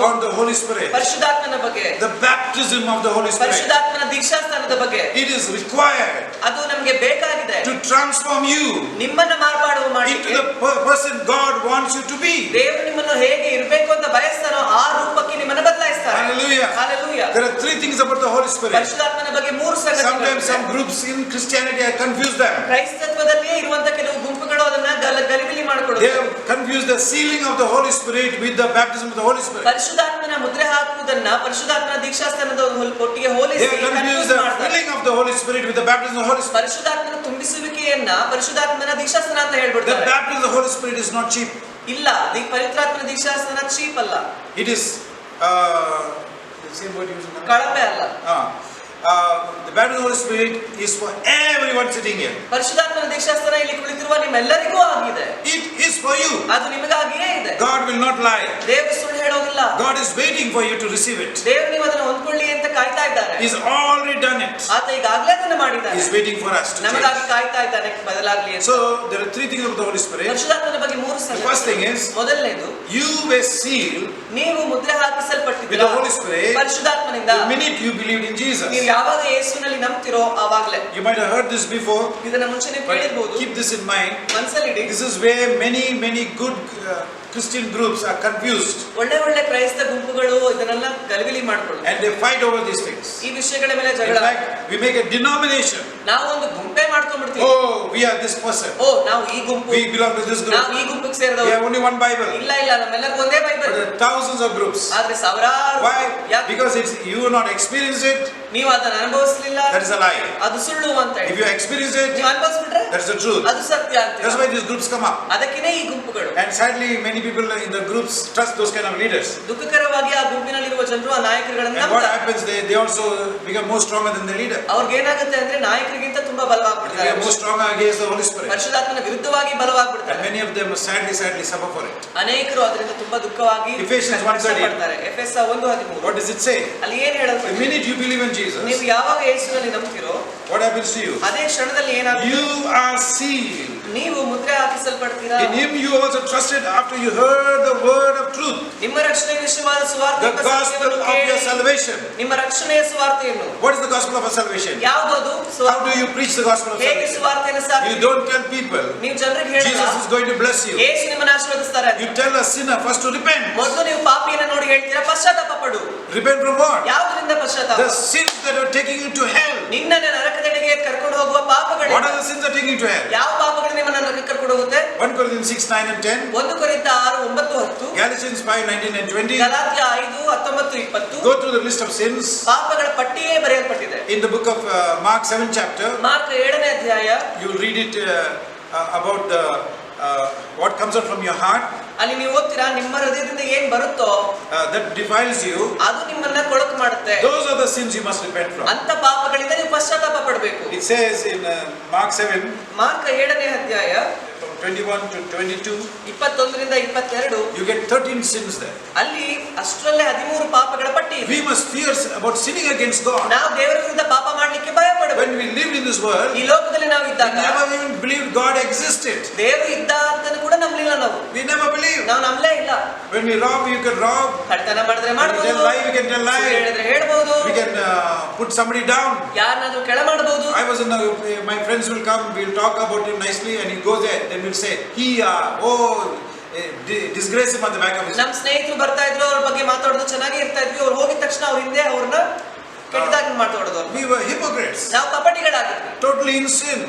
on the Holy Spirit, ಪರಿಶುದ್ಧಾತ್ಮನ ಬಗ್ಗೆ, the baptism of the Holy Spirit, ಪರಿಶುದ್ಧಾತ್ಮನ ದೀಕ್ಷಾಸ್ನಾನದ ಬಗ್ಗೆ, it is required ಅದು ನಮಗೆ ಬೇಕಾಗಿದೆ to transform you ನಿಮ್ಮನ್ನ ಮಾರ್ಪಾಡುವ into ಮಾಡಲಿಕ್ಕೆ. the person God wants you to be. ದೇವರು ನಿಮ್ಮನ್ನು ಹೇಗೆ ಇರಬೇಕು ಅಂತ ಬಯಸ್ತಾನೋ ಆ ರೂಪಕ್ಕೆ ನಿಮ್ಮನ್ನು ಬದಲಾಯಿಸ್ತಾರೆ. Hallelujah. Hallelujah. There are three things about the Holy Spirit. ಪರಿಶುದ್ಧಾತ್ಮನ ಬಗ್ಗೆ ಮೂರು ಸಂಗತಿಗಳು. Sometimes some groups in Christianity have confused them. ಕ್ರೈಸ್ತತ್ವದಲ್ಲಿಯೇ ಇರುವಂತ ಕೆಲವು ಗುಂಪುಗಳು ಅದನ್ನ ಗಲಿಬಿಲಿ They ಮಾಡಿಕೊಳ್ಳುತ್ತವೆ. have confused the sealing of the Holy Spirit with the baptism of the Holy Spirit. ಪರಿಶುದ್ಧಾತ್ಮನ ಮುದ್ರೆ ಹಾಕುವುದನ್ನ ಪರಿಶುದ್ಧಾತ್ಮನ ದೀಕ್ಷಾಸ್ನಾನದ ಒಟ್ಟಿಗೆ ಹೋಲಿಸಿ They have confused the filling of the Holy Spirit with the baptism of the Holy Spirit. ಪರಿಶುದ್ಧಾತ್ಮನ ತುಂಬಿಸುವಿಕೆಯನ್ನ ಪರಿಶುದ್ಧಾತ್ಮನ ದೀಕ್ಷಾಸ್ನಾನ ಅಂತ The ಹೇಳ್ಬಿಡ್ತಾರೆ. baptism of the Holy Spirit is not cheap. ಇಲ್ಲ, ಪವಿತ್ರಾತ್ಮನ ದೀಕ್ಷಾಸ್ನಾನ cheap ಅಲ್ಲ, It is the same word used in ಕಳಪೆ ಅಲ್ಲ. the baptism of the Holy Spirit is for everyone sitting here. ಪರಿಶುದ್ಧಾತ್ಮನ ದೀಕ್ಷಾಸ್ನಾನ ಇಲ್ಲಿ ಕುಳಿತಿರುವ ನಿಮ್ಮೆಲ್ಲರಿಗೂ ಆಗಿದೆ. It is for you. ಅದು ನಿಮಗಾಗಿಯೇ ಇದೆ. God will not lie. ದೇವರು ಸುಳ್ಳು ಹೇಳೋದಿಲ್ಲ. God is waiting for you to receive it. ದೇವರು ನೀವು ಅದನ್ನು ಹೊಂದ್ಕೊಳ್ಳಿ ಅಂತ ಕಾಯ್ತಾ ಇದ್ದಾರೆ. He's already done it. ಆತ ಈಗಾಗಲೇ ಅದನ್ನು ಮಾಡಿದ್ದಾನೆ. He's waiting for us to ನಮಗಾಗಿ change. ಕಾಯ್ತಾ ಇದ್ದಾನೆ ಬದಲಾಗಲಿ ಅಂತ. So there are three things about the Holy Spirit. ಪರಿಶುದ್ಧಾತ್ಮನ ಬಗ್ಗೆ ಮೂರು The first thing is, ಮೊದಲನೇದು, you were sealed ನೀವು ಮುದ್ರೆ with ಹಾಕಿಸಲ್ಪಟ್ಟಿದ್ದೀರಾ the Holy Spirit ಪರಿಶುದ್ಧಾತ್ಮನಿಂದ the minute you believed in Jesus. ನೀವು ಯಾವಾಗ ಯೇಸುವಿನಲ್ಲಿ ನಂಬ್ತಿರೋ ಆವಾಗಲೇ. You might have heard this before, ಇದನ್ನ ಮುಂಚೆ ನೀವು but ಕೇಳಿರಬಹುದು. keep this in mind. ಮನಸ್ಸಲ್ಲಿಡಿ. This is where many good Christian groups are confused ಒಳ್ಳೆ ಒಳ್ಳೆ ಕ್ರೈಸ್ತ ಗುಂಪುಗಳು ಇದನ್ನೆಲ್ಲ ಗಲಿಬಿಲಿ ಮಾಡ್ಕೊಳ್ಳುತ್ತೆ. and they fight over these things. ಈ ವಿಷಯಗಳ ಮೇಲೆ In ಜಗಳ. fact, we make a denomination. ನಾವು ಒಂದು ಗುಂಪೇ ಮಾಡ್ಕೊಂಡ್ಬಿಡ್ತೀವಿ. Oh, we are this person. ನಾವು ಈ ಗುಂಪು, We belong to this group. ನಾವು ಈ ಗುಂಪಿಗೆ We ಸೇರಿದವರು. have only one Bible. ಇಲ್ಲ ನಮ್ಮೆಲ್ಲರಿಗೂ ಒಂದೇ But Bible. there are thousands of groups. ಆದ್ರೆ ಸಾವಿರಾರು. Why? ಯಾಕೆ? Because you have not experienced it. ನೀವು ಅದನ್ನ ಅನುಭವಿಸಲಿಲ್ಲ, That is a lie. ಅದು ಸುಳ್ಳು ಅಂತ ಹೇಳಿ. If you experience it, ನೀವು ಅನುಭವಿಸ್ಬಿಟ್ರೆ that is the truth. ಅದು ಸತ್ಯ ಅಂತ. That's why these groups come up. ಅದಕ್ಕಿನೇ ಈ ಗುಂಪುಗಳು. And sadly, many people in the groups trust those kind of leaders. ದುಃಖಕರವಾಗಿ ಆ ಗುಂಪಿನಲ್ಲಿರುವ ಜನರು ಆ ನಾಯಕರುಗಳನ್ನ And what ನಂಬ್ತಾರೆ. happens? They also become more stronger than the leader. ಅವ್ರಿಗೆ ಏನಾಗುತ್ತೆ ಅಂದ್ರೆ ನಾಯಕರಿಗಿಂತ ತುಂಬಾ They ಬಲವಾಗ್ಬಿಡ್ತಾರೆ. are more stronger against the Holy Spirit. ಪರಿಶುದ್ಧಾತ್ಮನ ವಿರುದ್ಧವಾಗಿ And ಬಲವಾಗ್ಬಿಡ್ತಾರೆ. many of them sadly suffer for it. ಅನೇಕರು ಅದರಿಂದ ತುಂಬಾ ದುಃಖವಾಗಿ Ephesians 1:13. ಕಷ್ಟಪಡ್ತಾರೆ. ಎಫೆಸ 1:13 What does it say? ಅಲ್ಲಿ ಏನ್ The ಹೇಳುತ್ತೆ? minute you believe in Jesus, ನೀವು ಯಾವಾಗ ಯೇಸುವಿನಲ್ಲಿ ನಂಬ್ತಿರೋ what happens to you? ಅದೇ ಕ್ಷಣದಲ್ಲಿ ಏನಾಗುತ್ತೆ? You are sealed. ನೀವು ಮುದ್ರೆ ಹಾಕಿಸಲ್ಪಡ್ತೀರಾ. In Him you also trusted after you heard the word of truth, ನಿಮ್ಮ ರಕ್ಷಣೆ ವಿಷಯವಾದ ಸುವಾರ್ತೆ the gospel of your salvation. ನಿಮ್ಮ ರಕ್ಷಣೆಯ ಸುವಾರ್ತೆಯನ್ನು. What is the gospel of our salvation? ಯಾವುದದು How ಸುವಾರ್ತೆ? do you preach the gospel of ಹೇಗೆ salvation? ಸುವಾರ್ತೆಯನ್ನು ಸಾರಿ? You don't tell people ನೀವು ಜನರಿಗೆ ಹೇಳಲ್ಲ Jesus is going to bless you. ಯೇಸು ನಿಮ್ಮನ್ನು ಆಶೀರ್ವದಿಸ್ತಾರೆ ಅಂತ. You tell a sinner first to repent. ಮೊದಲು ನೀವು ಪಾಪಿಯನ್ನು ನೋಡಿ ಹೇಳ್ತೀರಾ ಪಶ್ಚಾತ್ತಾಪ ಪಡು. Repent from what? ಯಾವುದರಿಂದ ಪಶ್ಚಾತ್ತಾಪ? The sins that are taking you to hell. ನಿನ್ನನ್ನು ನರಕದೆಡೆಗೆ ಕರ್ಕೊಂಡು ಹೋಗುವ ಪಾಪಗಳು. What are the sins that are taking you to hell? ಯಾವ ಪಾಪಗಳು ನಿಮ್ಮನ್ನು ನರಕಕ್ಕೆ ಕರ್ಕೊಂಡು ಹೋಗುತ್ತೆ? 1 Corinthians 6:9 and 10. 1 ಕೊರಿಂಥ 6:9-10. Galatians 5:19 and 20. Galatia 5:19-20. Go through the list of sins ಪಾಪಗಳ ಪಟ್ಟಿಯೇ ಬರೆಯಲ್ಪಟ್ಟಿದೆ. in the book of Mark 7th chapter. Mark 7ನೇ ಅಧ್ಯಾಯ. You'll read it about what comes out from your heart ಅಲ್ಲಿ ನೀವು ಓದ್ತೀರಾ ನಿಮ್ಮ ಹೃದಯದಿಂದ ಏನ್ ಬರುತ್ತೋ that defiles you. ಅದು ನಿಮ್ಮನ್ನ ಕೊಳಕು ಮಾಡುತ್ತೆ. Those are the sins you must repent from. ಅಂತ ಪಾಪಗಳಿಂದ ನೀವು ಪಶ್ಚಾತ್ತಾಪ ಪಡಬೇಕು. It says in Mark 7 mark 7ನೇ ಅಧ್ಯಾಯ from 21 to 22, 21-22 you get 13 sins there. ಅಲ್ಲಿ ಅಷ್ಟರಲ್ಲೇ 13 ಪಾಪಗಳ ಪಟ್ಟಿ ಇದೆ. We must fear about sinning against God. ನಾವು ದೇವರ ವಿರುದ್ಧ ಪಾಪ ಮಾಡಲಿಕ್ಕೆ ಭಯ ಪಡಬೇಕು. When we lived in this world, ಈ ಲೋಕದಲ್ಲಿ ನಾವು we ಇದ್ದಾಗ never even believed God existed. ದೇವರು ಇದ್ದ ಅಂತ ಕೂಡ ನಂಬಲಿಲ್ಲ ನಾವು. We never believed. ನಾವು ನಂಬಲೇ ಇಲ್ಲ. When we rob, you can rob. ಕಳ್ಳತನ ಮಾಡಿದ್ರೆ When we ಮಾಡಬಹುದು. tell lie, we can tell lie. ಹೇಳಿದ್ರೆ ಹೇಳಬಹುದು. We can put somebody down. ಯಾರನ್ನಾದ್ರೂ ಕೆಳ ಮಾಡಬಹುದು. I was in my friends will come, we'll talk about him nicely, and he goes there. Then we'll say, disgrace him on the back of his. ನಮ್ಮ ಸ್ನೇಹಿತರು ಬರ್ತಾ ಇದ್ರು, ಅವ್ರ ಬಗ್ಗೆ ಮಾತಾಡೋದು ಚೆನ್ನಾಗಿ ಇರ್ತಾ ಇದ್ವಿ. ಅವ್ರು ಹೋಗಿದ ತಕ್ಷಣ ಅವ್ರ ಹಿಂದೆ ಅವ್ರನ್ನ ಕೆಟ್ಟದಾಗಿ ಮಾತಾಡೋದು. We were hypocrites. ನಾವು ಕಪಟಿಗಳಾಗಿದ್ವಿ. Totally in sin.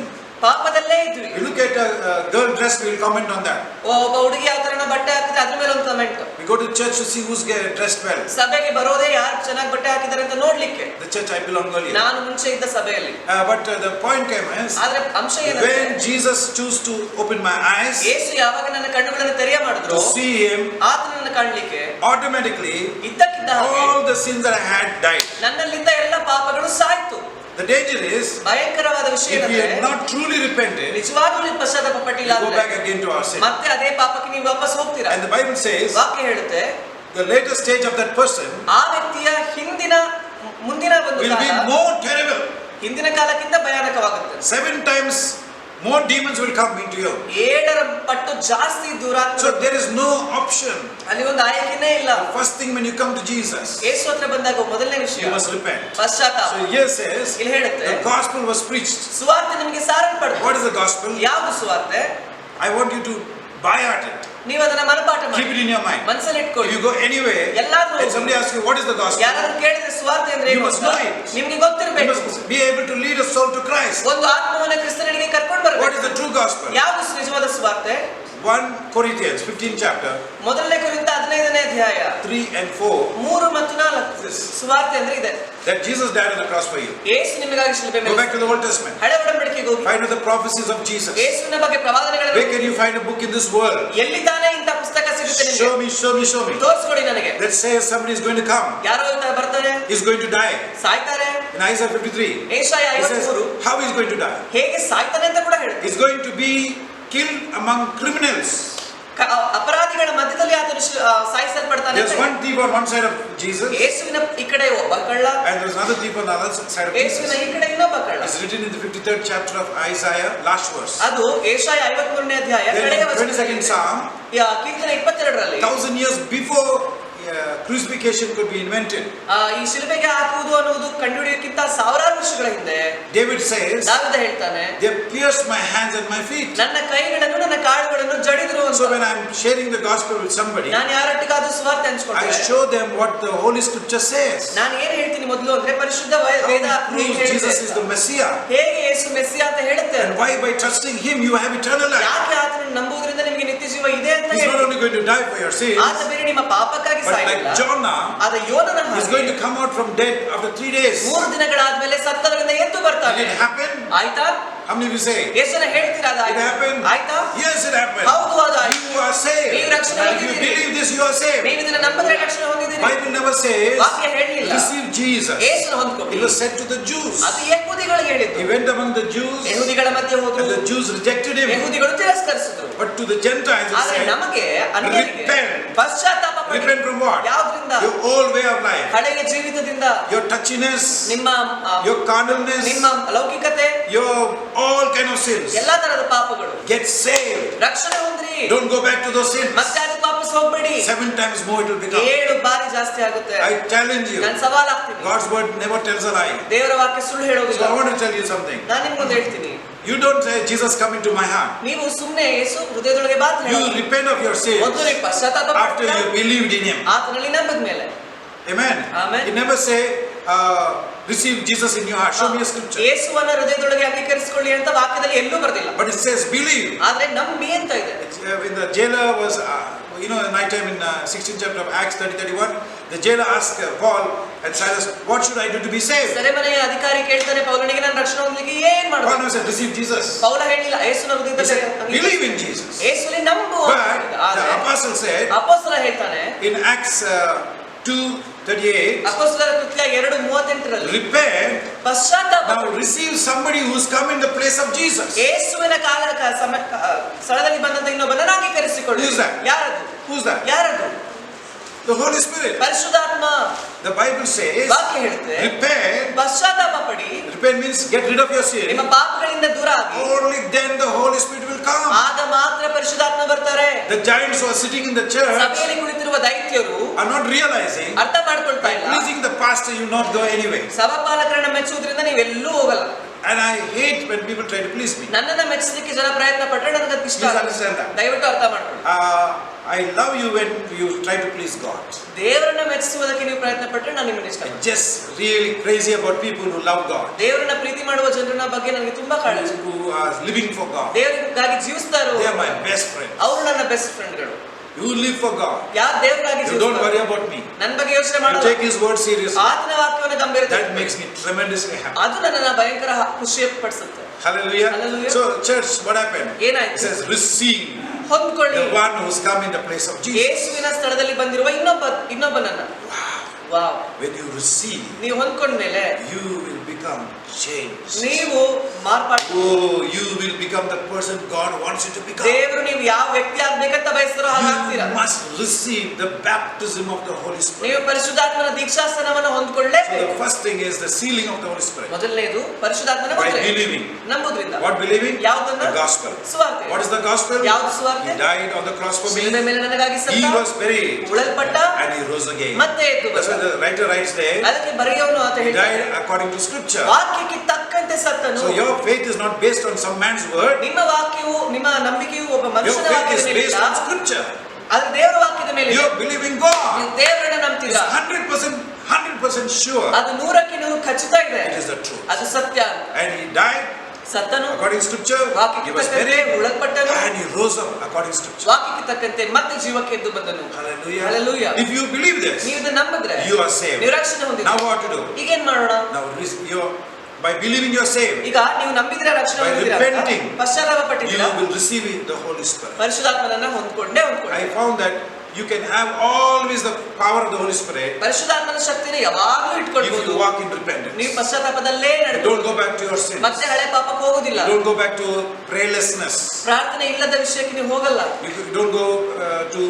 ಪಾಪದಲ್ಲೇ ಇದ್ವಿ. We look at a girl dressed, we'll comment on that. ಒಬ್ಬ ಹುಡುಗಿ ಯಾವ ತರನ ಬಟ್ಟೆ ಹಾಕಿದ್ರೆ ಅದ್ರ ಮೇಲೆ ಒಂದು comment. We go to church to see who's dressed well. ಸಭೆಗೆ ಬರೋದೇ ಯಾರು ಚೆನ್ನಾಗಿ ಬಟ್ಟೆ ಹಾಕಿದ್ದಾರೆ ಅಂತ ನೋಡ್ಲಿಕ್ಕೆ. The church I belong earlier. ನಾನು ಮುಂಚೆ ಇದ್ದ ಸಭೆಯಲ್ಲಿ. But the point came is, ಆದ್ರೆ ಅಂಶ ಏನಂದ್ರೆ when Jesus chose to open my eyes, ಯೇಸು ಯಾವಾಗ ನನ್ನ ಕಣ್ಣುಗಳನ್ನು ತೆರೆಯ ಮಾಡಿದ್ರು, to see him, ಆತನನ್ನು ಕಾಣಲಿಕ್ಕೆ automatically ಇದ್ದಕ್ಕಿದ್ದ ಹಾಗೆ all the sins that I had died. ನನ್ನಲ್ಲಿದ್ದ ಎಲ್ಲ ಪಾಪಗಳು ಸಾಯ್ತು. The danger is, ಭಯಂಕರವಾದ ವಿಷಯ if we ಏನಂದ್ರೆ had not truly repented, ನಿಜವಾಗ್ಲೂ ನೀವು ಪಶ್ಚಾತ್ತಾಪ ಪಟ್ಟಿಲ್ಲ we go ಅಂದ್ರೆ back again to our sin. ಮತ್ತೆ ಅದೇ ಪಾಪಕ್ಕೆ ನೀವು ವಾಪಸ್ ಹೋಗ್ತೀರಾ. And the Bible says, ವಾಕ್ಯ ಹೇಳುತ್ತೆ, the later stage of that person ಆ ವ್ಯಕ್ತಿಯ ಮುಂದಿನ ಒಂದು will be ಕಾಲ more terrible. ಹಿಂದಿನ ಕಾಲಕ್ಕಿಂತ ಭಯಾನಕವಾಗುತ್ತೆ. 7 times more demons will come into you. 7 ಪಟ್ಟು ಜಾಸ್ತಿ ದುರಾತ್ಮ. So there is no option. ಅಲ್ಲಿ ಒಂದು ಆಯ್ಕೆನೇ ಇಲ್ಲ. First thing when you come to Jesus, ಯೇಸು ಹತ್ರ ಬಂದಾಗ ಮೊದಲನೇ ವಿಷಯ you must repent. ಪಶ್ಚಾತ್ತಾಪ. So here says ಇಲ್ಲಿ ಹೇಳುತ್ತೆ the gospel was preached. ಸುವಾರ್ತೆ ನಿಮಗೆ ಸಾರಲ್ಪಡುತ್ತೆ. What is the gospel? ಯಾವುದು ಸುವಾರ್ತೆ? I want you to buy at it. ನೀವು ಅದನ್ನ ಮನಪಾಠ ಮಾಡಿ. Keep it in your mind. ಮನಸ್ಸಲ್ಲಿ ಇಟ್ಕೊಳ್ಳಿ. If you go anywhere and somebody asks you what is the gospel, ಯಾರಾದ್ರೂ ಕೇಳಿದ್ರೆ ಸುವಾರ್ತೆ ಅಂದ್ರೆ you ಏನು must ಅಂತ know it. ನಿಮಗೆ You ಗೊತ್ತಿರಬೇಕು. must be able to lead a soul to Christ. ಒಂದು ಆತ್ಮವನ್ನ ಕ್ರಿಸ್ತನಿಗೆ ಕರ್ಕೊಂಡು What is ಬರಬೇಕು. the true gospel? ಯಾವುದು ನಿಜವಾದ ಸುವಾರ್ತೆ? 1 Corinthians 15th chapter ಮೊದಲನೇ ಕೊರಿಂಥ 15ನೇ ಅಧ್ಯಾಯ 3 and 4 3 ಮತ್ತು 4 ಸುವಾರ್ತೆ ಅಂದ್ರೆ ಇದೆ. that Jesus died on the cross for you. ಯೇಸು ನಿಮಗಾಗಿ ಶಿಲುಬೆ ಮೇಲೆ Go back to the Old Testament. ಹಳೆ ಒಡಂಬಡಿಕೆಗೆ ಹೋಗಿ Find out the prophecies of Jesus. ಯೇಸುವಿನ ಬಗ್ಗೆ ಪ್ರವಾದನೆಗಳನ್ನು Where can you find a book in this world? ಎಲ್ಲಿ ತಾನೇ ಇಂಥ ಪುಸ್ತಕ ಸಿಗುತ್ತೆ ನಿಮಗೆ? Show me, show me, show me. ತೋರಿಸ್ಕೊಡಿ ನನಗೆ. That says somebody is going to come. ಯಾರೋ ಅಂತ ಬರ್ತಾರೆ, He's going to die. ಸಾಯ್ತಾರೆ. In Isaiah 53, Yeshaya he says 53 how he is going to die. ಹೇಗೆ ಸಾಯ್ತಾನೆ ಅಂತ ಕೂಡ ಹೇಳುತ್ತೆ. He's going to be killed among criminals. ಅಪರಾಧಿಗಳ ಮಧ್ಯದಲ್ಲಿ ಆತನು ಸಾಯಿಸಲ್ಪಡ್ತಾನೆ. There's one thief on one side of Jesus, ಯೇಸುವಿನ ಈ ಕಡೆ ಒಬ್ಬ ಕಳ್ಳ, and there's another thief on the other side of ಯೇಸುವಿನ Jesus. ಈ ಕಡೆ ಇನ್ನೊಬ್ಬ ಕಳ್ಳ. It's written in the 53rd chapter of Isaiah, last verse. ಅದು ಏಷಾಯ 53ನೇ ಅಧ್ಯಾಯ Then ಕಡೆಯ in the 22nd Psalm, ಕೀರ್ತನೆ 22ರಲ್ಲಿ 1000 years before crucifixion could be invented, ಈ ಶಿಲುಬೆಗೆ ಹಾಕುವುದು ಅನ್ನುವುದು ಕಂಡುಹಿಡಿಯೋಕ್ಕಿಂತ ಸಾವಿರಾರು ವರ್ಷಗಳ ಹಿಂದೆ David says, ದಾವೀದ ಹೇಳ್ತಾನೆ, they pierced my hands and my feet. ನನ್ನ ಕೈಗಳನ್ನು ನನ್ನ ಕಾಲುಗಳನ್ನು ಜಡಿದ್ರು ಅಂತ. So when I'm sharing the gospel with somebody, ನಾನು ಯಾರೊಟ್ಟಿಗಾದ್ರೂ ಸುವಾರ್ತೆ I ಹಂಚಿಕೊಂಡ್ರೆ show them what the Holy Scripture says. ನಾನು ಏನು ಹೇಳ್ತೀನಿ ಮೊದಲು ಅಂದ್ರೆ ಪರಿಶುದ್ಧ How Veda it proves Jesus is the Messiah. ಹೇಗೆ ಯೇಸು ಮೆಸ್ಸಿಯ ಅಂತ ಹೇಳುತ್ತೆ. And why by trusting Him you have eternal life. ಯಾಕೆ ಆತನನ್ನು ನಂಬುವುದರಿಂದ ನಿಮಗೆ ನಿತ್ಯ ಜೀವ ಇದೆ ಅಂತ He's not ಹೇಳಿ. only going to die for your sins, ಆತ ಬೇರೆ ನಿಮ್ಮ ಪಾಪಕ್ಕಾಗಿ but ಸಾಯಲಿಲ್ಲ. like Jonah, ಆದ ಯೋನನ he's going to come out from dead after 3 days. 3 ದಿನಗಳಾದ್ಮೇಲೆ ಸತ್ತವರಿಂದ ಎದ್ದು ಬರ್ತಾನೆ. Did it happen? ಆಯ್ತಾ? How many of you say? ಯೇಸುನ ಹೇಳ್ತೀರಾ ಅದು It happened? ಆಯ್ತಾ? Yes, it happened. ಹೌದು ಅದು ಆಯ್ತು. You are saved. ನೀವು ರಕ್ಷಣೆ If you ಹೊಂದಿದ್ದೀರಿ. believe this, you are saved. ನೀವು ಇದನ್ನ ನಂಬಿದ್ರೆ ರಕ್ಷಣೆ ಹೊಂದಿದ್ದೀರಿ. Bible never says ವಾಕ್ಯ ಹೇಳಲಿಲ್ಲ receive Jesus. ಯೇಸುನ It ಹೊಂದ್ಕೊಳ್ಳಿ. was said to the Jews. ಅದು ಯಹೂದಿಗಳಿಗೆ ಹೇಳಿದ್ದು. He went among the Jews, ಯಹೂದಿಗಳ ಮಧ್ಯೆ ಹೋದ್ರು. and the Jews rejected him. ಯಹೂದಿಗಳು ತಿರಸ್ಕರಿಸಿದ್ರು. But to the Gentiles, he ಆದರೆ said, ನಮಗೆ ಅನ್ಯರಿಗೆ repent. ಪಶ್ಚಾತ್ತಾಪ ಪಡಿ. Repent from what? ಯಾವುದರಿಂದ? Your old way of life, ಹಳೆಯ ಜೀವಿತದಿಂದ, your touchiness, ನಿಮ್ಮ your carnalness, ನಿಮ್ಮ ಲೌಕಿಕತೆ, your all kind of sins. ಎಲ್ಲಾ ತರದ ಪಾಪಗಳು. Get saved. ರಕ್ಷಣೆ ಹೊಂದ್ರಿ. Don't go back to those sins. ಮತ್ತೆ ಅದಕ್ಕೆ ವಾಪಸ್ ಹೋಗ್ಬೇಡಿ. 7 times more it will become. 7 ಬಾರಿ ಜಾಸ್ತಿ ಆಗುತ್ತೆ. I challenge you. ನಾನು ಸವಾಲ್ ಹಾಕ್ತೀನಿ. God's word never tells a lie. ದೇವರ ವಾಕ್ಯ ಸುಳ್ಳು So ಹೇಳೋದಿಲ್ಲ. I want to tell you something. ನಾನು ನಿಮ್ಗೊಂದು ಹೇಳ್ತೀನಿ. You don't say, Jesus, come into my heart. ನೀವು ಸುಮ್ಮನೆ ಯೇಸು ಹೃದಯದೊಳಗೆ ಬಾ ಅಂತ You ಹೇಳಿ. repent of your sins ಮೊದಲು ನೀವು ಪಶ್ಚಾತ್ತಾಪ after ಪಡ್ತೀರಾ? you believed in Him. ಆತನಲ್ಲಿ ನಂಬಿದ ಮೇಲೆ. Amen. Amen. You never say, receive Jesus in your heart. Show me a scripture. ಯೇಸುವನ್ನ ಹೃದಯದೊಳಗೆ ಅಂಗೀಕರಿಸಿಕೊಳ್ಳಿ ಅಂತ ವಾಕ್ಯದಲ್ಲಿ ಎಲ್ಲೂ ಬರ್ತಿಲ್ಲ. But it says, believe. ಆದ್ರೆ ನಂಬಿ ಅಂತ ಇದೆ. When the jailer was, night time in 16th chapter of Acts 30:31, the jailer asked Paul and Silas, what should I do to be saved? ಸೆರೆಮನೆಯ ಅಧಿಕಾರಿ ಕೇಳ್ತಾನೆ ಪೌಲನಿಗೆ ನಾನು ರಕ್ಷಣೆ ಹೊಂದಲಿಕ್ಕೆ ಏನು Paul ಮಾಡಬೇಕು? never said, receive Jesus. ಪೌಲ ಹೇಳಿಲ್ಲ ಯೇಸುವಿನ He ಹೃದಯದಲ್ಲಿ said, believe in Jesus. ಯೇಸುವಿನಲ್ಲಿ ನಂಬು ಅಂತ But ಹೇಳಿದ. the ಆದ್ರೆ apostle said ಅಪೊಸ್ತಲ ಹೇಳ್ತಾನೆ in Acts 2:38, ಅಪೊಸ್ತಲರ ಕೃತ್ಯ 2:38ರಲ್ಲಿ repent, ಪಶ್ಚಾತ್ತಾಪ now receive somebody who's come in the place of Jesus. ಯೇಸುವಿನ ಸ್ಥಳದಲ್ಲಿ ಬಂದಂತ ಇನ್ನೊಬ್ಬನನ್ನು ಅಂಗೀಕರಿಸಿಕೊಳ್ಳಿ. Who's that? ಯಾರದು? Who's that? ಯಾರದು? The Holy Spirit. ಪರಿಶುದ್ಧಾತ್ಮ. The Bible says, ವಾಕ್ಯ ಹೇಳುತ್ತೆ repent. ಪಶ್ಚಾತ್ತಾಪ ಪಡಿ. Repent means get rid of your sin. ನಿಮ್ಮ ಪಾಪಗಳಿಂದ ದೂರ ಆಗಿ. Only then the Holy Spirit will come. ಆಗ ಮಾತ್ರ ಪರಿಶುದ್ಧಾತ್ಮ ಬರ್ತಾರೆ. The giants who are sitting in the church ಸಭೆಯಲ್ಲಿ ಕುಳಿತಿರುವ ದೈತ್ಯರು are not realizing ಅರ್ಥ ಮಾಡ್ಕೊಳ್ತಾ ಇಲ್ಲ. pleasing the pastor you not go anyway. ಸಭಾಪಾಲಕರನ್ನ ಮೆಚ್ಚುವುದರಿಂದ ನೀವೆಲ್ಲೂ ಹೋಗಲ್ಲ. And I hate when people try to please me. ನನ್ನನ್ನ ಮೆಚ್ಚಲಿಕ್ಕೆ ಜನ ಪ್ರಯತ್ನ ಪಟ್ಟರೆ ನನಗೆ ಇಷ್ಟ Please ಆಗಲ್ಲ. understand that. ದಯವಿಟ್ಟು ಅರ್ಥ ಮಾಡ್ಕೊಳ್ಳಿ. I love you when you try to please God. ದೇವರನ್ನ ಮೆಚ್ಚಿಸುವುದಕ್ಕೆ ನೀವು ಪ್ರಯತ್ನ ಪಟ್ಟರೆ ನಾನು ನಿಮ್ಮನ್ನು ಇಷ್ಟ. I'm just really crazy about people who love God, ದೇವರನ್ನ ಪ್ರೀತಿ ಮಾಡುವ ಜನರ ಬಗ್ಗೆ ನನಗೆ ತುಂಬಾ ಕಾಳಜಿ. who are living for God. ದೇವರಿಗಾಗಿ ಜೀವಿಸ್ತಾರೋ They are my best friends. ಅವರು ನನ್ನ best ಫ್ರೆಂಡ್ಗಳು. You live for God. ಯಾರು ದೇವರಿಗಾಗಿ You don't worry ಜೀವಿಸ್ತಾರೋ about me. ನನ್ನ ಬಗ್ಗೆ ಯೋಚನೆ You ಮಾಡಲ್ಲ. take His word seriously. ಆತನ ವಾಕ್ಯವನ್ನು ಗಂಭೀರತೆ That makes me tremendously happy. ಅದು ನನ್ನನ್ನು ಭಯಂಕರ ಖುಷಿ ಪಡಿಸುತ್ತೆ. Hallelujah. Hallelujah. So church, what happened? ಏನಾಯ್ತು? It says receive ಹೊಂದ್ಕೊಳ್ಳಿ. the one who's come in the place of Jesus. ಯೇಸುವಿನ ಸ್ಥಳದಲ್ಲಿ ಬಂದಿರುವ ಇನ್ನೊಬ್ಬನನ್ನ. ವಾವ್. when you receive, ನೀವು ಹೊಂದ್ಕೊಂಡ್ಮೇಲೆ you will become changed. ನೀವು ಮಾರ್ಪಾಡು. Oh, you will become the person God wants you to become. ದೇವರು ನೀವು ಯಾವ ವ್ಯಕ್ತಿ ಆಗ್ಬೇಕಂತ ಬಯಸ್ತಾರೋ ಹಾಗಾಗ್ತೀರಾ. You must receive the baptism of the Holy Spirit. ನೀವು ಪರಿಶುದ್ಧಾತ್ಮನ ದೀಕ್ಷಾಸ್ನಾನವನ್ನು So the ಹೊಂದ್ಕೊಳ್ಳೇಬೇಕು. first thing is the sealing of the Holy Spirit. ಮೊದಲನೇದು ಪರಿಶುದ್ಧಾತ್ಮನ By ಮುದ್ರೆ. believing. ನಂಬುವುದರಿಂದ. What believing? ಯಾವುದನ್ನ? The gospel. ಸುವಾರ್ತೆ. What is the gospel? ಯಾವುದು ಸುವಾರ್ತೆ? He died on the cross for me. ಶಿಲುಬೆ ಮೇಲೆ ನನಗಾಗಿ He ಸತ್ತ. was buried. ಉಳಲ್ಪಟ್ಟ. And he rose again. ಮತ್ತೆ ಎದ್ದು That's why ಬಂದ. the writer writes there. ಅದಕ್ಕೆ ಬರೆಯೋನು ಅಂತ He ಹೇಳ್ತಾನೆ. died according to scripture. ವಾಕ್ಯಕ್ಕೆ ತಕ್ಕಂತೆ ಸತ್ತನು. So your faith is not based on some man's word. ನಿಮ್ಮ ವಾಕ್ಯವು ನಿಮ್ಮ ನಂಬಿಕೆಯು ಒಬ್ಬ Your ಮನುಷ್ಯನ faith ವಾಕ್ಯದ is ಮೇಲೆ based ಇಲ್ಲ. on scripture. ಅದು ದೇವರ ವಾಕ್ಯದ ಮೇಲೆ You ಇದೆ. are believing God. ನೀವು ದೇವರನ್ನ It's ನಂಬ್ತೀರಾ. 100% sure. ಅದು 100% ಖಚಿತ ಇದೆ. It is the truth. ಅದು ಸತ್ಯ. And he died ಸತ್ತನು. according to scripture. He ವಾಕ್ಯಕ್ಕೆ was ತಕ್ಕಂತೆ buried. ಉಳಲ್ಪಟ್ಟನು. And he rose up according to scripture. ವಾಕ್ಯಕ್ಕೆ ತಕ್ಕಂತೆ ಮತ್ತೆ ಜೀವಕ್ಕೆ ಎದ್ದು ಬಂದನು. Hallelujah. Hallelujah. If you believe this, ನೀವು ಇದನ್ನ ನಂಬಿದ್ರೆ you are saved. ನೀವು ರಕ್ಷಣೆ ಹೊಂದಿದ್ದೀರಿ. Now what to do? ಈಗ ಏನ್ ಮಾಡೋಣ? Now by believing you are saved. ಈಗ ನೀವು ನಂಬಿದ್ರೆ ರಕ್ಷಣೆ By ಹೊಂದಿದ್ದೀರಾ. repenting, ಪಶ್ಚಾತ್ತಾಪ You ಪಟ್ಟಿದ್ದೀರಾ. will receive the Holy Spirit. ಪರಿಶುದ್ಧಾತ್ಮನನ್ನ ಹೊಂದ್ಕೊಂಡೇ I found that you can have always the power of the Holy Spirit ಪರಿಶುದ್ಧಾತ್ಮನ ಶಕ್ತಿನ ಯಾವಾಗಲೂ if ಇಟ್ಕೊಳ್ಬಹುದು. you walk in repentance. ನೀವು ಪಶ್ಚಾತ್ತಾಪದಲ್ಲೇ You ನಡೆದು don't go back to your sins. ಮತ್ತೆ ಹಳೆ ಪಾಪಕ್ಕೆ ಹೋಗುದಿಲ್ಲ. You don't go back to prayerlessness. ಪ್ರಾರ್ಥನೆ ಇಲ್ಲದ ವಿಷಯಕ್ಕೆ ನೀವು ಹೋಗಲ್ಲ. You don't go to